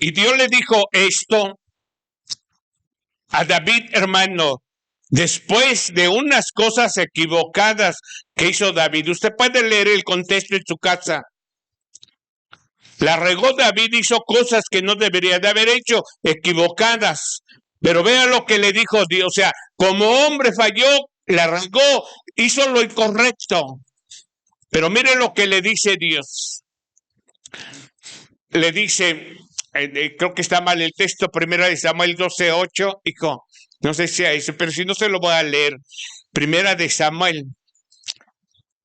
Y Dios le dijo esto a David, hermano, después de unas cosas equivocadas que hizo David. Usted puede leer el contexto en su casa. La regó David, hizo cosas que no debería de haber hecho, equivocadas. Pero vea lo que le dijo Dios, o sea, como hombre falló, le arrancó, hizo lo incorrecto. Pero mire lo que le dice Dios. Le dice, creo que está mal el texto, primera de Samuel 12:8, hijo, no sé si es, pero si no se lo voy a leer. Primera de Samuel,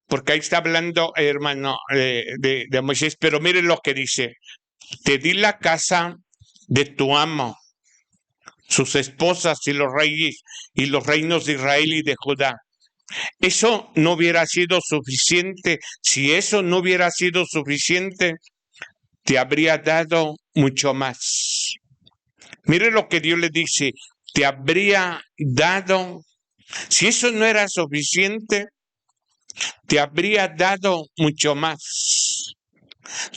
porque ahí está hablando, hermano, de Moisés, pero mire lo que dice. Te di la casa de tu amo, sus esposas y los reyes y los reinos de Israel y de Judá. Eso no hubiera sido suficiente. Si eso no hubiera sido suficiente, te habría dado mucho más. Mire lo que Dios le dice, te habría dado, si eso no era suficiente, te habría dado mucho más.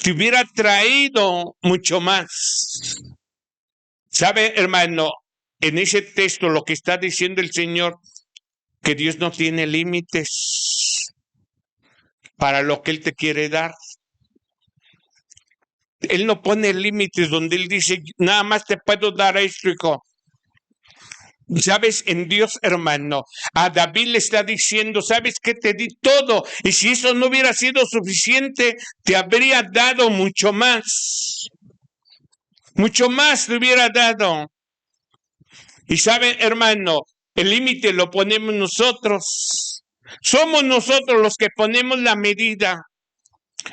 Te hubiera traído mucho más. ¿Sabe, hermano? En ese texto lo que está diciendo el Señor, que Dios no tiene límites para lo que Él te quiere dar. Él no pone límites donde Él dice, nada más te puedo dar esto, hijo. ¿Sabes? En Dios, hermano, a David le está diciendo, ¿sabes qué? Te di todo. Y si eso no hubiera sido suficiente, te habría dado mucho más. Mucho más te hubiera dado. Y ¿sabe, hermano? El límite lo ponemos nosotros. Somos nosotros los que ponemos la medida.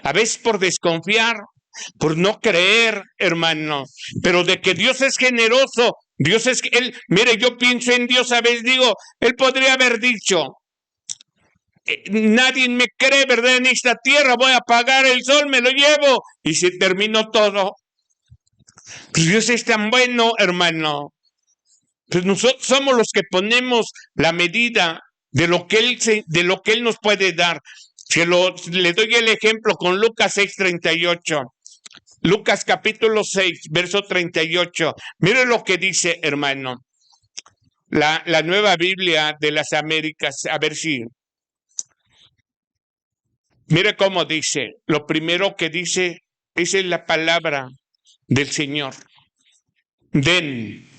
A veces por desconfiar, por no creer, hermano, pero de que Dios es generoso, Dios es, Él, mire, yo pienso en Dios, a veces digo, Él podría haber dicho, nadie me cree, ¿verdad? En esta tierra voy a apagar el sol, me lo llevo, y se terminó todo. Pues Dios es tan bueno, hermano. Pues nosotros somos los que ponemos la medida de lo que Él nos puede dar. Le doy el ejemplo con Lucas 6:38. Lucas capítulo 6, verso 38. Mire lo que dice, hermano. La Nueva Biblia de las Américas, a ver si. Mire cómo dice. Lo primero que dice, esa es la palabra del Señor. Den.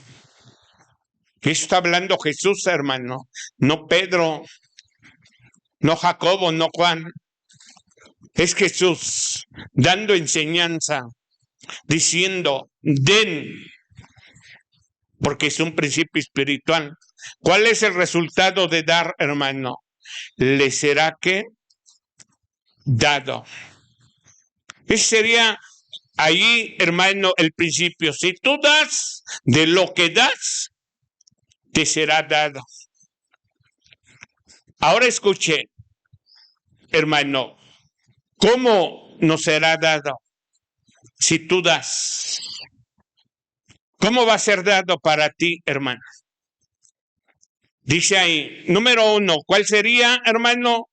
Eso está hablando Jesús, hermano. No Pedro, no Jacobo, no Juan. Es Jesús dando enseñanza, diciendo, den, porque es un principio espiritual. ¿Cuál es el resultado de dar, hermano? Le será que dado. Ese sería ahí, hermano, el principio. Si tú das, de lo que das, te será dado. Ahora escuche, hermano, ¿cómo nos será dado? Si tú das, ¿cómo va a ser dado para ti, hermano? Dice ahí, número 1, ¿cuál sería, hermano?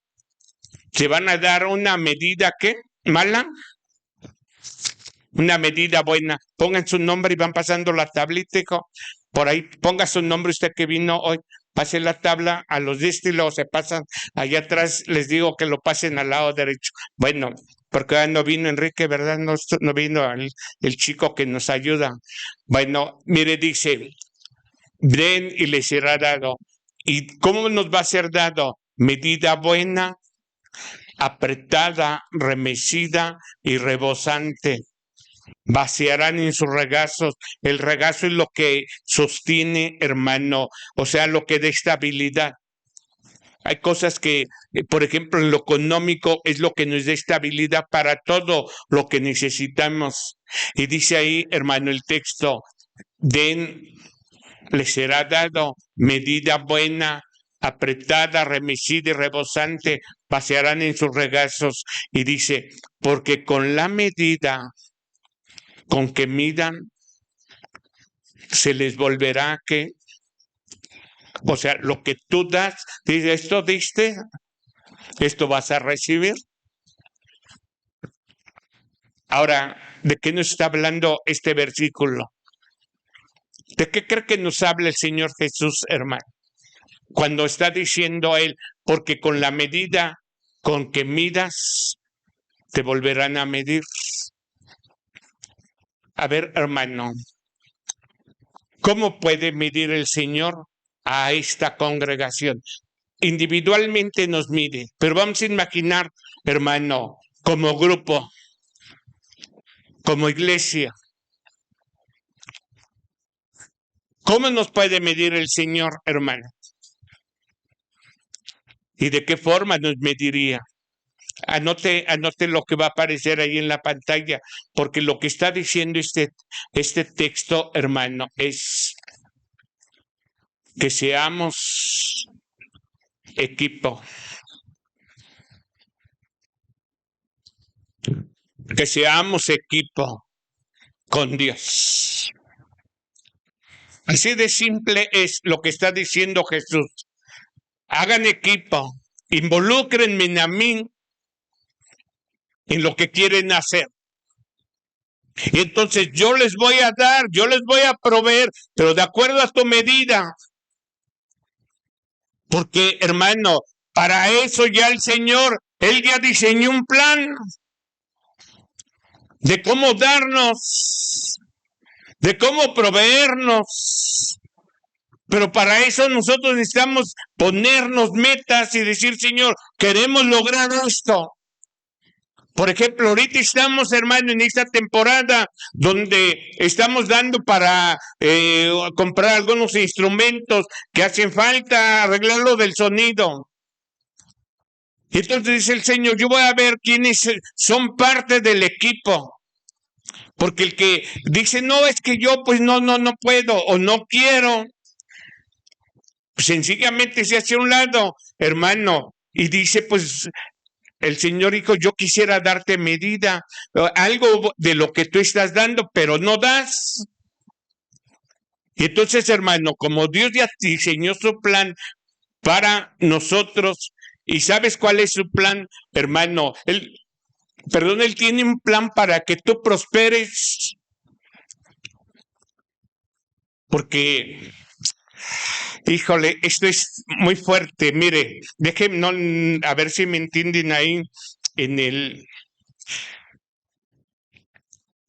¿Se van a dar una medida qué? ¿Mala? Una medida buena. Pongan su nombre y van pasando la tablita, hijo. Por ahí, ponga su nombre usted que vino hoy. Pase la tabla a los distintos, se pasan allá atrás. Les digo que lo pasen al lado derecho. Bueno, porque no vino Enrique, ¿verdad? No vino el chico que nos ayuda. Bueno, mire, dice, den y les será dado. ¿Y cómo nos va a ser dado? Medida buena, apretada, remecida y rebosante. Vaciarán en sus regazos. El regazo es lo que sostiene, hermano, o sea, lo que da estabilidad. Hay cosas que, por ejemplo, en lo económico es lo que nos da estabilidad para todo lo que necesitamos. Y dice ahí, hermano, el texto, den, les será dado medida buena, apretada, remecida y rebosante, pasearán en sus regazos. Y dice, porque con la medida con que midan, se les volverá que, o sea, lo que tú das, dice, esto diste, esto vas a recibir. Ahora, ¿de qué nos está hablando este versículo? ¿De qué cree que nos habla el Señor Jesús, hermano? Cuando está diciendo a Él, porque con la medida con que midas, te volverán a medir. A ver, hermano, ¿Cómo puede medir el Señor a esta congregación? Individualmente nos mide, pero vamos a imaginar, hermano, como grupo, como iglesia. ¿Cómo nos puede medir el Señor, hermano? ¿Y de qué forma nos mediría? Anote lo que va a aparecer ahí en la pantalla, porque lo que está diciendo este texto, hermano, es que seamos equipo. Que seamos equipo con Dios. Así de simple es lo que está diciendo Jesús. Hagan equipo, involúcrenme a mí en lo que quieren hacer. Y entonces yo les voy a dar, yo les voy a proveer, pero de acuerdo a tu medida. Porque, hermano, para eso ya el Señor, Él ya diseñó un plan de cómo darnos, de cómo proveernos. Pero para eso nosotros necesitamos ponernos metas y decir, Señor, queremos lograr esto. Por ejemplo, ahorita estamos, hermano, en esta temporada donde estamos dando para comprar algunos instrumentos que hacen falta, arreglarlo del sonido. Entonces dice el Señor, yo voy a ver quiénes son parte del equipo. Porque el que dice, no, es que yo pues no puedo o no quiero, sencillamente se hace a un lado, hermano, y dice, pues el Señor dijo, yo quisiera darte medida, algo de lo que tú estás dando, pero no das. Y entonces, hermano, como Dios ya diseñó su plan para nosotros, ¿y sabes cuál es su plan, hermano? Él tiene un plan para que tú prosperes. Porque, híjole, esto es muy fuerte. Mire, déjenme, a ver si me entienden ahí en el...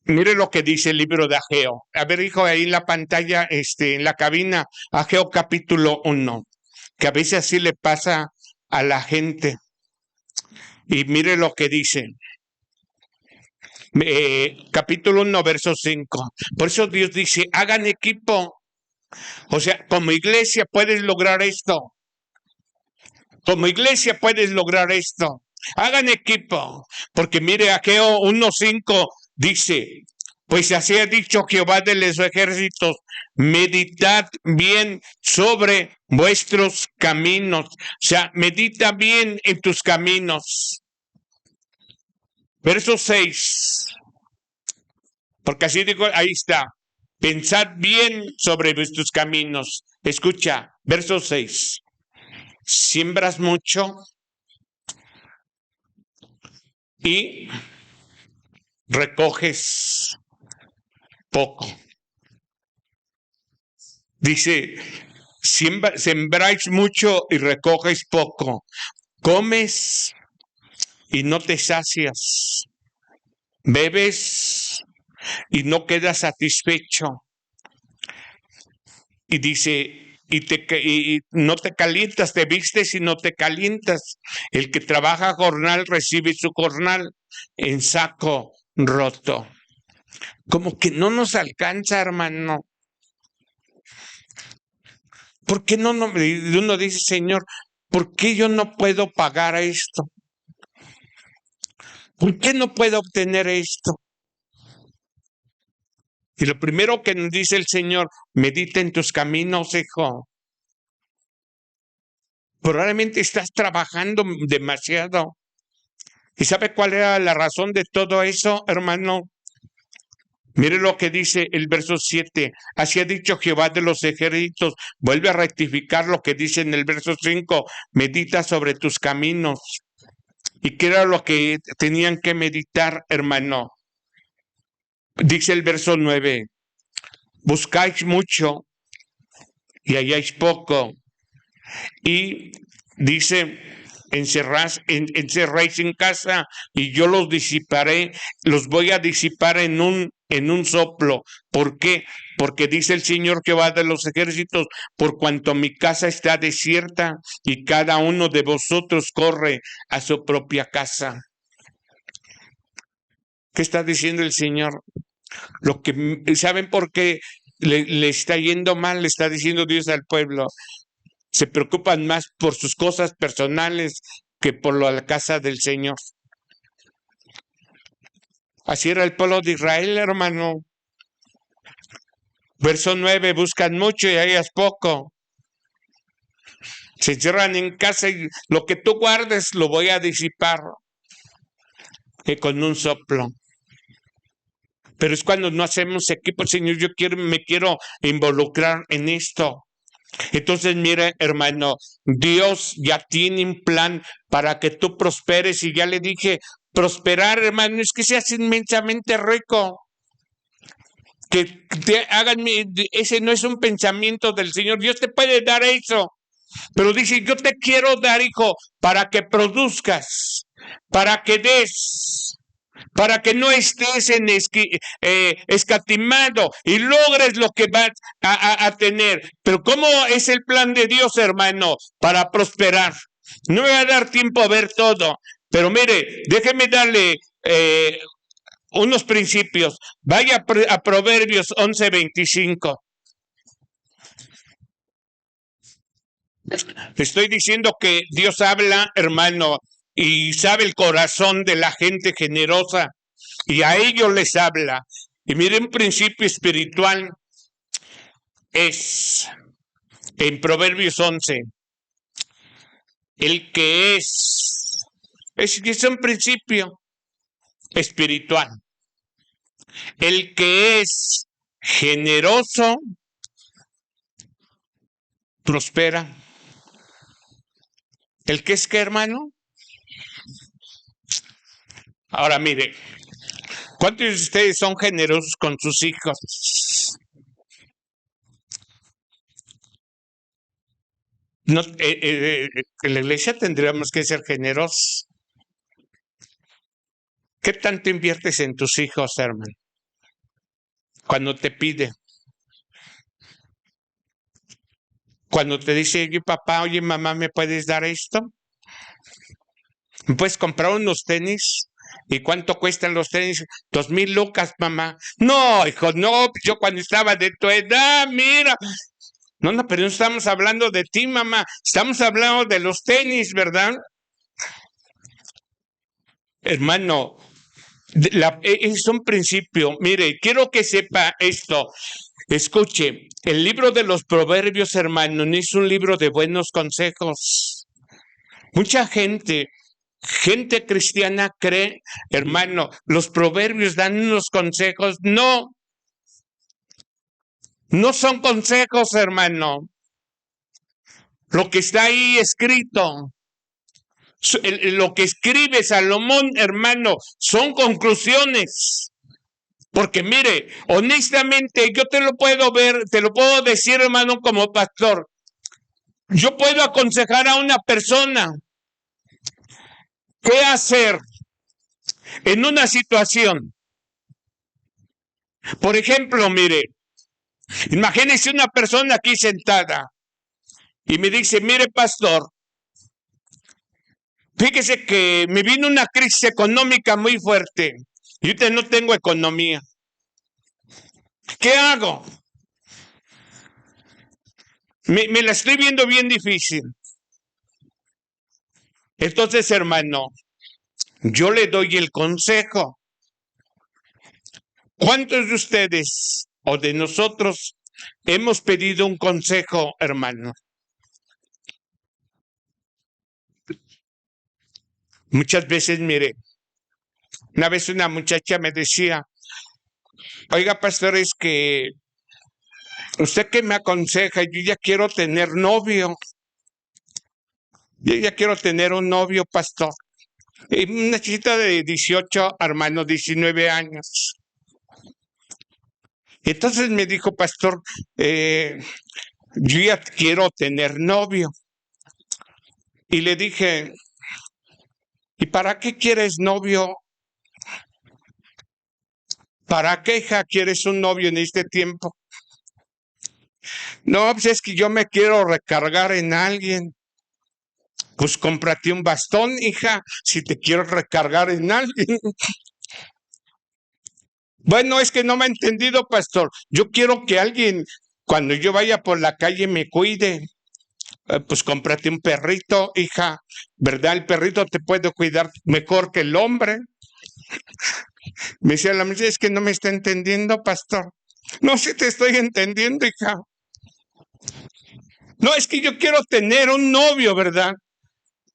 Mire lo que dice el libro de Ageo. A ver, hijo, ahí en la pantalla, en la cabina, Ageo capítulo 1, que a veces así le pasa a la gente. Y mire lo que dice. Capítulo 1, verso 5. Por eso Dios dice, hagan equipo. O sea, como iglesia puedes lograr esto. Como iglesia puedes lograr esto. Hagan equipo. Porque mire, Ageo 1:5 dice, pues así ha dicho Jehová de los ejércitos, meditad bien sobre vuestros caminos. O sea, medita bien en tus caminos. Verso 6. Porque así digo, ahí está. Pensad bien sobre vuestros caminos. Escucha, verso 6. Siembras mucho y recoges poco. Dice, sembráis mucho y recoges poco. Comes y no te sacias. Bebes y no quedas satisfecho. Y dice, y no te calientas, te vistes y no te calientas. El que trabaja jornal recibe su jornal en saco roto. Como que no nos alcanza, hermano. ¿Por qué no? Uno dice, Señor, ¿por qué yo no puedo pagar esto? ¿Por qué no puedo obtener esto? Y lo primero que nos dice el Señor, medita en tus caminos, hijo. Probablemente estás trabajando demasiado. ¿Y sabe cuál era la razón de todo eso, hermano? Mire lo que dice el verso 7. Así ha dicho Jehová de los ejércitos. Vuelve a rectificar lo que dice en el verso 5. Medita sobre tus caminos. ¿Y qué era lo que tenían que meditar, hermano? Dice el verso 9. Buscáis mucho y halláis poco. Y dice, encerráis en casa y yo los disiparé, los voy a disipar en un en un soplo. ¿Por qué? Porque dice el Señor Jehová de los ejércitos, por cuanto mi casa está desierta y cada uno de vosotros corre a su propia casa. ¿Qué está diciendo el Señor? ¿Saben por qué le está yendo mal? Le está diciendo Dios al pueblo. Se preocupan más por sus cosas personales que por la casa del Señor. Así era el pueblo de Israel, hermano. Verso 9, buscan mucho y hallas poco. Se encierran en casa y lo que tú guardes lo voy a disipar con un soplo. Pero es cuando no hacemos equipo, Señor, me quiero involucrar en esto. Entonces, mire, hermano, Dios ya tiene un plan para que tú prosperes y ya le dije, prosperar, hermano, es que seas inmensamente rico. Que te hagan, ese no es un pensamiento del Señor. Dios te puede dar eso, pero dice, yo te quiero dar, hijo, para que produzcas, para que des, para que no estés escatimado y logres lo que vas a tener. Pero ¿cómo es el plan de Dios, hermano, para prosperar? No me va a dar tiempo a ver todo, pero mire, déjeme darle unos principios. Vaya a Proverbios 11:25. Estoy diciendo que Dios habla, hermano, y sabe el corazón de la gente generosa, y a ellos les habla. Y mire, un principio espiritual es, en Proverbios 11, el que es un principio espiritual. El que es generoso, prospera. ¿El que es qué, hermano? Ahora mire, ¿cuántos de ustedes son generosos con sus hijos? No, en la iglesia tendríamos que ser generosos. ¿Qué tanto inviertes en tus hijos, hermano? Cuando te pide. Cuando te dice, oye papá, oye mamá, ¿me puedes dar esto? ¿Me puedes comprar unos tenis? ¿Y cuánto cuestan los tenis? 2,000 lucas, mamá. No, hijo, no, yo cuando estaba de tu edad, mira. No, pero no estamos hablando de ti, mamá. Estamos hablando de los tenis, ¿verdad? Hermano, es un principio. Mire, quiero que sepa esto. Escuche, el libro de los Proverbios, hermano, no es un libro de buenos consejos. Mucha gente cristiana cree, hermano, los Proverbios dan unos consejos. No, no son consejos, hermano. Lo que está ahí escrito, lo que escribe Salomón, hermano, son conclusiones. Porque mire, honestamente, yo te lo puedo ver, te lo puedo decir, hermano, como pastor. Yo puedo aconsejar a una persona qué hacer en una situación. Por ejemplo, mire, imagínese una persona aquí sentada y me dice, mire, pastor, fíjese que me vino una crisis económica muy fuerte y ahorita no tengo economía. ¿Qué hago? Me la estoy viendo bien difícil. Entonces, hermano, yo le doy el consejo. ¿Cuántos de ustedes o de nosotros hemos pedido un consejo, hermano? Muchas veces, mire, una vez una muchacha me decía, oiga, pastor, es que usted qué me aconseja, yo ya quiero tener novio. Yo ya quiero tener un novio, pastor. Y una chiquita de 18, hermano, 19 años. Entonces me dijo, pastor, yo ya quiero tener novio. Y le dije, ¿y para qué quieres novio? ¿Para qué, hija, quieres un novio en este tiempo? No, pues es que yo me quiero recargar en alguien. Pues cómprate un bastón, hija, si te quiero recargar en alguien. Bueno, es que no me ha entendido, pastor. Yo quiero que alguien, cuando yo vaya por la calle, me cuide. Pues cómprate un perrito, hija, ¿verdad? El perrito te puede cuidar mejor que el hombre. Me decía la mujer, es que no me está entendiendo, pastor. No, sí te estoy entendiendo, hija. No, es que yo quiero tener un novio, ¿verdad?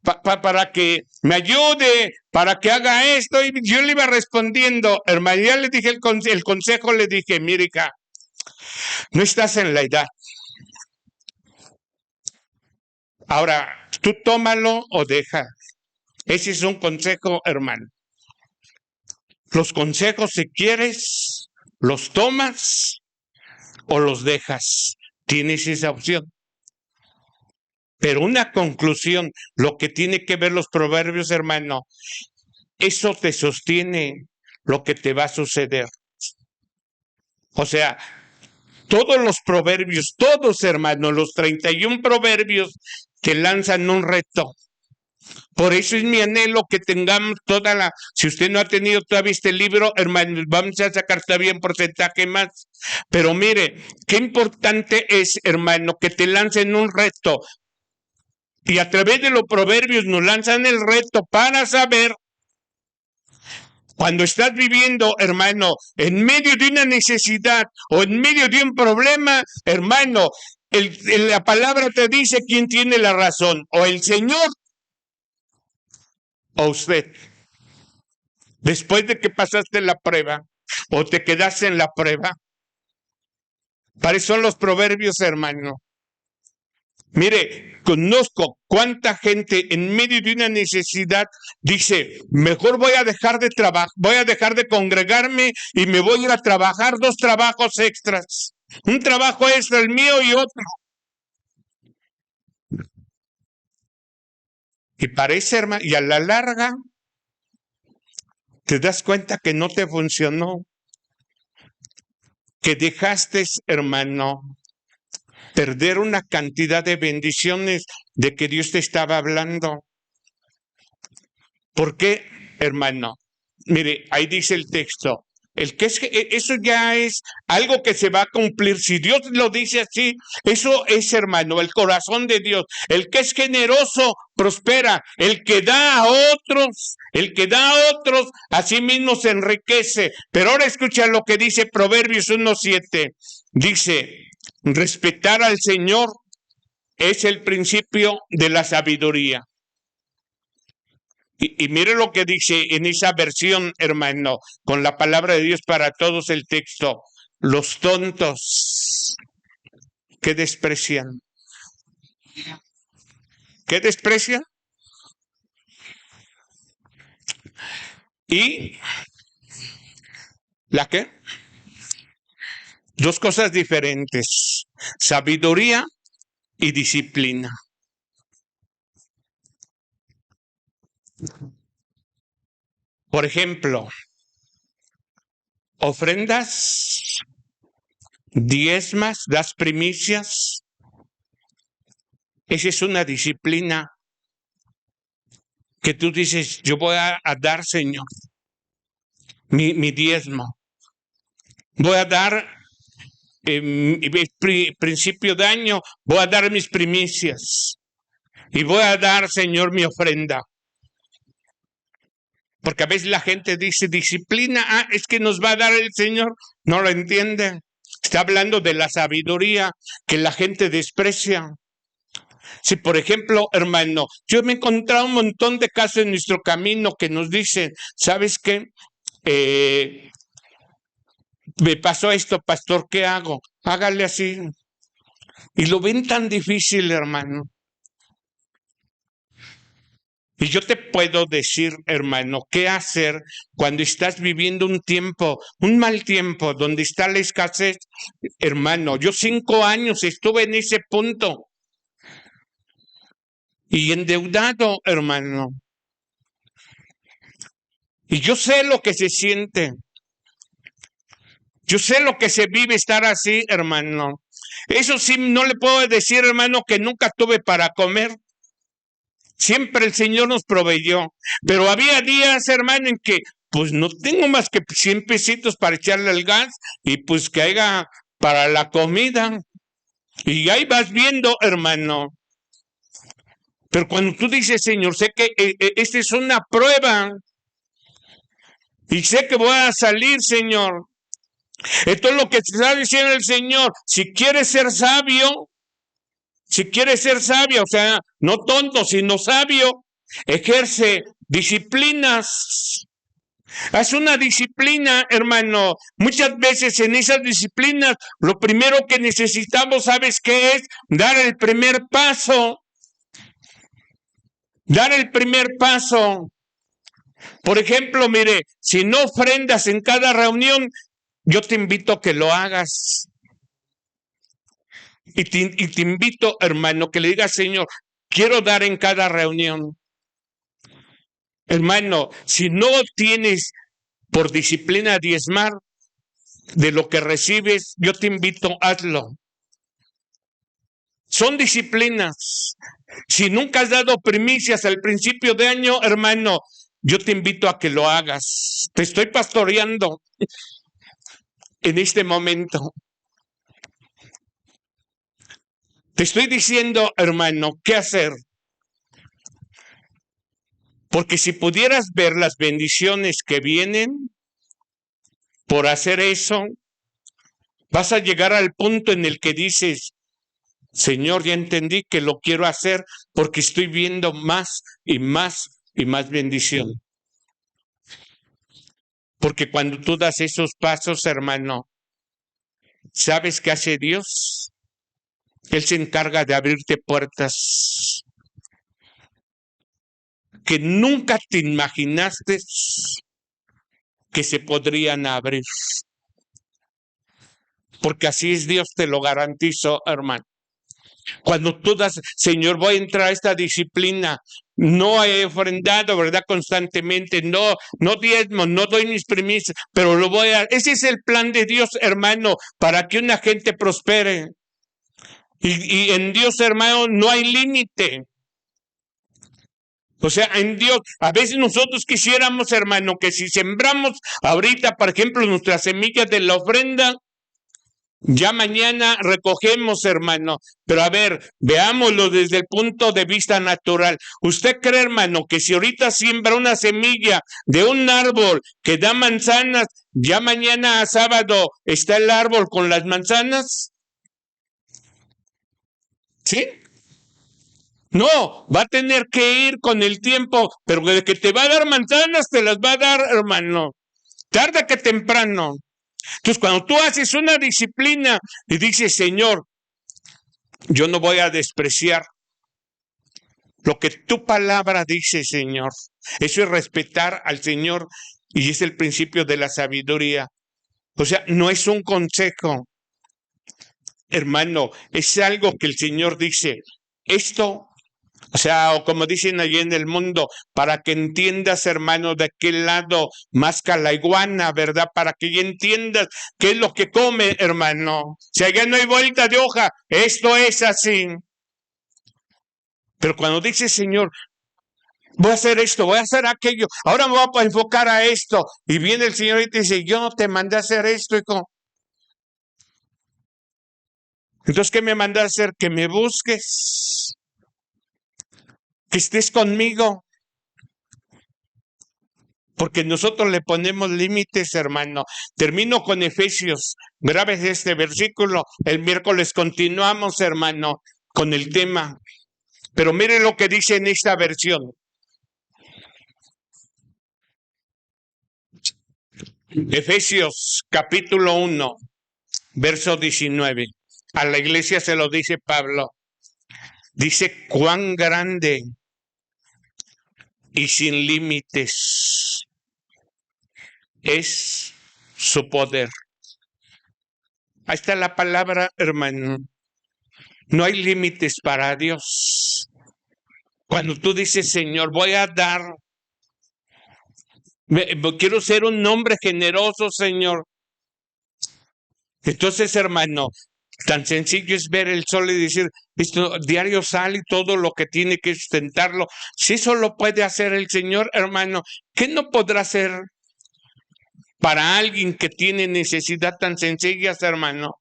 Para que me ayude, para que haga esto. Y yo le iba respondiendo, hermano, ya le dije el consejo, le dije, mira, hija, no estás en la edad. Ahora, tú tómalo o deja. Ese es un consejo, hermano. Los consejos, si quieres, los tomas o los dejas. Tienes esa opción. Pero una conclusión, lo que tiene que ver los proverbios, hermano, eso te sostiene lo que te va a suceder. O sea, todos los proverbios, todos, hermano, los 31 proverbios te lanzan un reto. Por eso es mi anhelo que tengamos toda la... Si usted no ha tenido todavía este libro, hermano, vamos a sacar todavía un porcentaje más. Pero mire, qué importante es, hermano, que te lancen un reto. Y a través de los proverbios nos lanzan el reto para saber, cuando estás viviendo, hermano, en medio de una necesidad o en medio de un problema, hermano, la palabra te dice quién tiene la razón, o el Señor o usted. Después de que pasaste la prueba o te quedaste en la prueba, para eso son los proverbios, hermano. Mire, conozco cuánta gente en medio de una necesidad dice, mejor voy a dejar de trabajar, voy a dejar de congregarme y me voy a ir a trabajar 2 trabajos extras. Un trabajo extra, el mío y otro. Y parece, hermano, y a la larga te das cuenta que no te funcionó, que dejaste, hermano, perder una cantidad de bendiciones de que Dios te estaba hablando. ¿Por qué, hermano? Mire, ahí dice el texto, eso ya es algo que se va a cumplir. Si Dios lo dice así, eso es, hermano, el corazón de Dios. El que es generoso prospera. El que da a otros, a sí mismo se enriquece. Pero ahora escucha lo que dice Proverbios 1:7. Dice, respetar al Señor es el principio de la sabiduría. Y mire lo que dice en esa versión, hermano, con la palabra de Dios para todos el texto. Los tontos que desprecian. ¿Qué desprecian? ¿Y la qué? 2 cosas diferentes. Sabiduría y disciplina. Por ejemplo, ofrendas, diezmas, das primicias. Esa es una disciplina que tú dices, yo voy a dar, Señor, mi diezmo. Voy a dar principio de año, voy a dar mis primicias. Y voy a dar, Señor, mi ofrenda. Porque a veces la gente dice, disciplina, es que nos va a dar el Señor. No lo entiende. Está hablando de la sabiduría que la gente desprecia. Si, por ejemplo, hermano, yo me he encontrado un montón de casos en nuestro camino que nos dicen, ¿sabes qué? Me pasó esto, pastor, ¿qué hago? Hágale así. Y lo ven tan difícil, hermano. Y yo te puedo decir, hermano, qué hacer cuando estás viviendo un tiempo, un mal tiempo, donde está la escasez. Hermano, yo 5 años estuve en ese punto. Y endeudado, hermano. Y yo sé lo que se siente. Yo sé lo que se vive estar así, hermano. Eso sí, no le puedo decir, hermano, que nunca tuve para comer. Siempre el Señor nos proveyó. Pero había días, hermano, en que pues no tengo más que 100 pesitos para echarle al gas y pues que haya para la comida. Y ahí vas viendo, hermano. Pero cuando tú dices, Señor, sé que esta es una prueba y sé que voy a salir, Señor. Esto es lo que está diciendo el Señor. Si quieres ser sabio, o sea, no tonto, sino sabio, ejerce disciplinas. Haz una disciplina, hermano. Muchas veces en esas disciplinas, lo primero que necesitamos, ¿sabes qué es? Dar el primer paso. Dar el primer paso. Por ejemplo, mire, si no ofrendas en cada reunión, yo te invito a que lo hagas. Y te invito, hermano, que le digas, Señor, quiero dar en cada reunión. Hermano, si no tienes por disciplina diezmar de lo que recibes, yo te invito, hazlo. Son disciplinas. Si nunca has dado primicias al principio de año, hermano, yo te invito a que lo hagas. Te estoy pastoreando en este momento. Te estoy diciendo, hermano, qué hacer. Porque si pudieras ver las bendiciones que vienen por hacer eso, vas a llegar al punto en el que dices, Señor, ya entendí que lo quiero hacer porque estoy viendo más y más y más bendición. Porque cuando tú das esos pasos, hermano, ¿sabes qué hace Dios? Él se encarga de abrirte puertas que nunca te imaginaste que se podrían abrir. Porque así es Dios, te lo garantizo, hermano. Cuando tú das, Señor, voy a entrar a esta disciplina, no he ofrendado, ¿verdad? Constantemente, no diezmo, no doy mis primicias, pero lo voy a... Ese es el plan de Dios, hermano, para que una gente prospere. Y en Dios, hermano, no hay límite. O sea, en Dios, a veces nosotros quisiéramos, hermano, que si sembramos ahorita, por ejemplo, nuestras semillas de la ofrenda, ya mañana recogemos, hermano. Pero a ver, veámoslo desde el punto de vista natural. ¿Usted cree, hermano, que si ahorita siembra una semilla de un árbol que da manzanas, ya mañana a sábado está el árbol con las manzanas? ¿Sí? No, va a tener que ir con el tiempo, pero de que te va a dar manzanas, te las va a dar, hermano. Tarde que temprano. Entonces, cuando tú haces una disciplina y dices, Señor, yo no voy a despreciar lo que tu palabra dice, Señor. Eso es respetar al Señor y es el principio de la sabiduría. O sea, no es un consejo, hermano, es algo que el Señor dice. Esto, o sea, o como dicen allí en el mundo, para que entiendas, hermano, de qué lado masca la iguana, ¿verdad? Para que ya entiendas qué es lo que come, hermano. Si allá no hay vuelta de hoja, esto es así. Pero cuando dice, Señor, voy a hacer esto, voy a hacer aquello, ahora me voy a enfocar a esto, y viene el Señor y te dice, yo no te mandé a hacer esto, hijo. Entonces, ¿qué me mandé a hacer? Que me busques, que estés conmigo. Porque nosotros le ponemos límites, hermano. Termino con Efesios. Grabes este versículo. El miércoles continuamos, hermano, con el tema. Pero mire lo que dice en esta versión. Efesios capítulo 1, verso 19. A la iglesia se lo dice Pablo. Dice, cuán grande y sin límites es su poder. Ahí está la palabra, hermano. No hay límites para Dios. Cuando tú dices, Señor, voy a dar, quiero ser un hombre generoso, Señor. Entonces, hermano, tan sencillo es ver el sol y decir, esto diario sale y todo lo que tiene que sustentarlo. Si eso lo puede hacer el Señor, hermano, ¿qué no podrá hacer para alguien que tiene necesidad tan sencillas, hermano?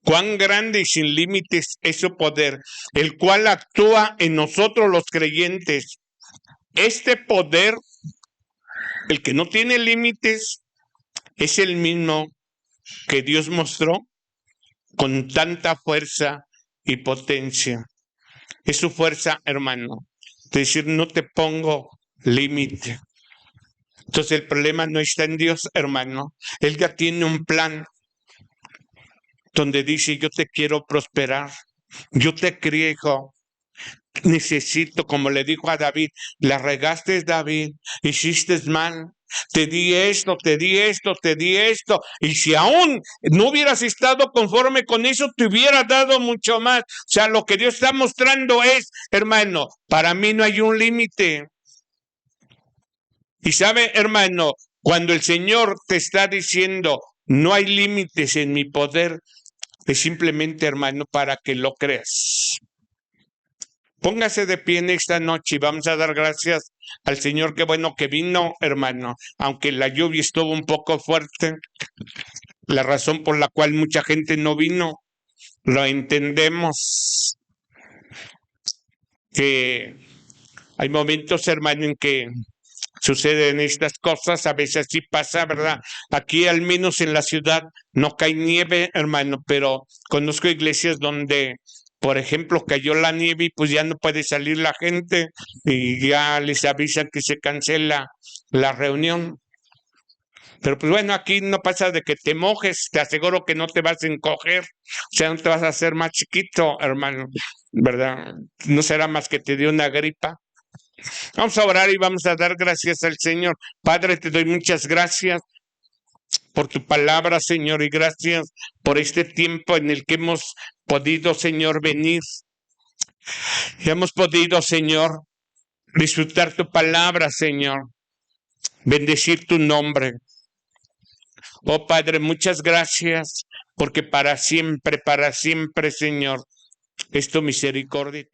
Cuán grande y sin límites es su poder, el cual actúa en nosotros los creyentes. Este poder, el que no tiene límites, es el mismo que Dios mostró con tanta fuerza y potencia. Es su fuerza, hermano. Es decir, no te pongo límite. Entonces el problema no está en Dios, hermano. Él ya tiene un plan donde dice, yo te quiero prosperar. Yo te crié, hijo. Necesito, como le dijo a David, la regaste, David, hiciste mal. Te di esto, te di esto, te di esto. Y si aún no hubieras estado conforme con eso, te hubiera dado mucho más. O sea, lo que Dios está mostrando es, hermano, para mí no hay un límite. Y sabe, hermano, cuando el Señor te está diciendo, no hay límites en mi poder, es simplemente, hermano, para que lo creas. Póngase de pie en esta noche y vamos a dar gracias al Señor. Qué bueno que vino, hermano, aunque la lluvia estuvo un poco fuerte. La razón por la cual mucha gente no vino, lo entendemos. Que hay momentos, hermano, en que suceden estas cosas, a veces sí pasa, ¿verdad? Aquí al menos en la ciudad no cae nieve, hermano, pero conozco iglesias donde, por ejemplo, cayó la nieve y pues ya no puede salir la gente y ya les avisan que se cancela la reunión. Pero pues bueno, aquí no pasa de que te mojes, te aseguro que no te vas a encoger, o sea, no te vas a hacer más chiquito, hermano, ¿verdad? No será más que te dio una gripa. Vamos a orar y vamos a dar gracias al Señor. Padre, te doy muchas gracias por tu palabra, Señor, y gracias por este tiempo en el que hemos podido, Señor, venir. Y hemos podido, Señor, disfrutar tu palabra, Señor. Bendecir tu nombre. Oh Padre, muchas gracias, porque para siempre, Señor, es tu misericordia.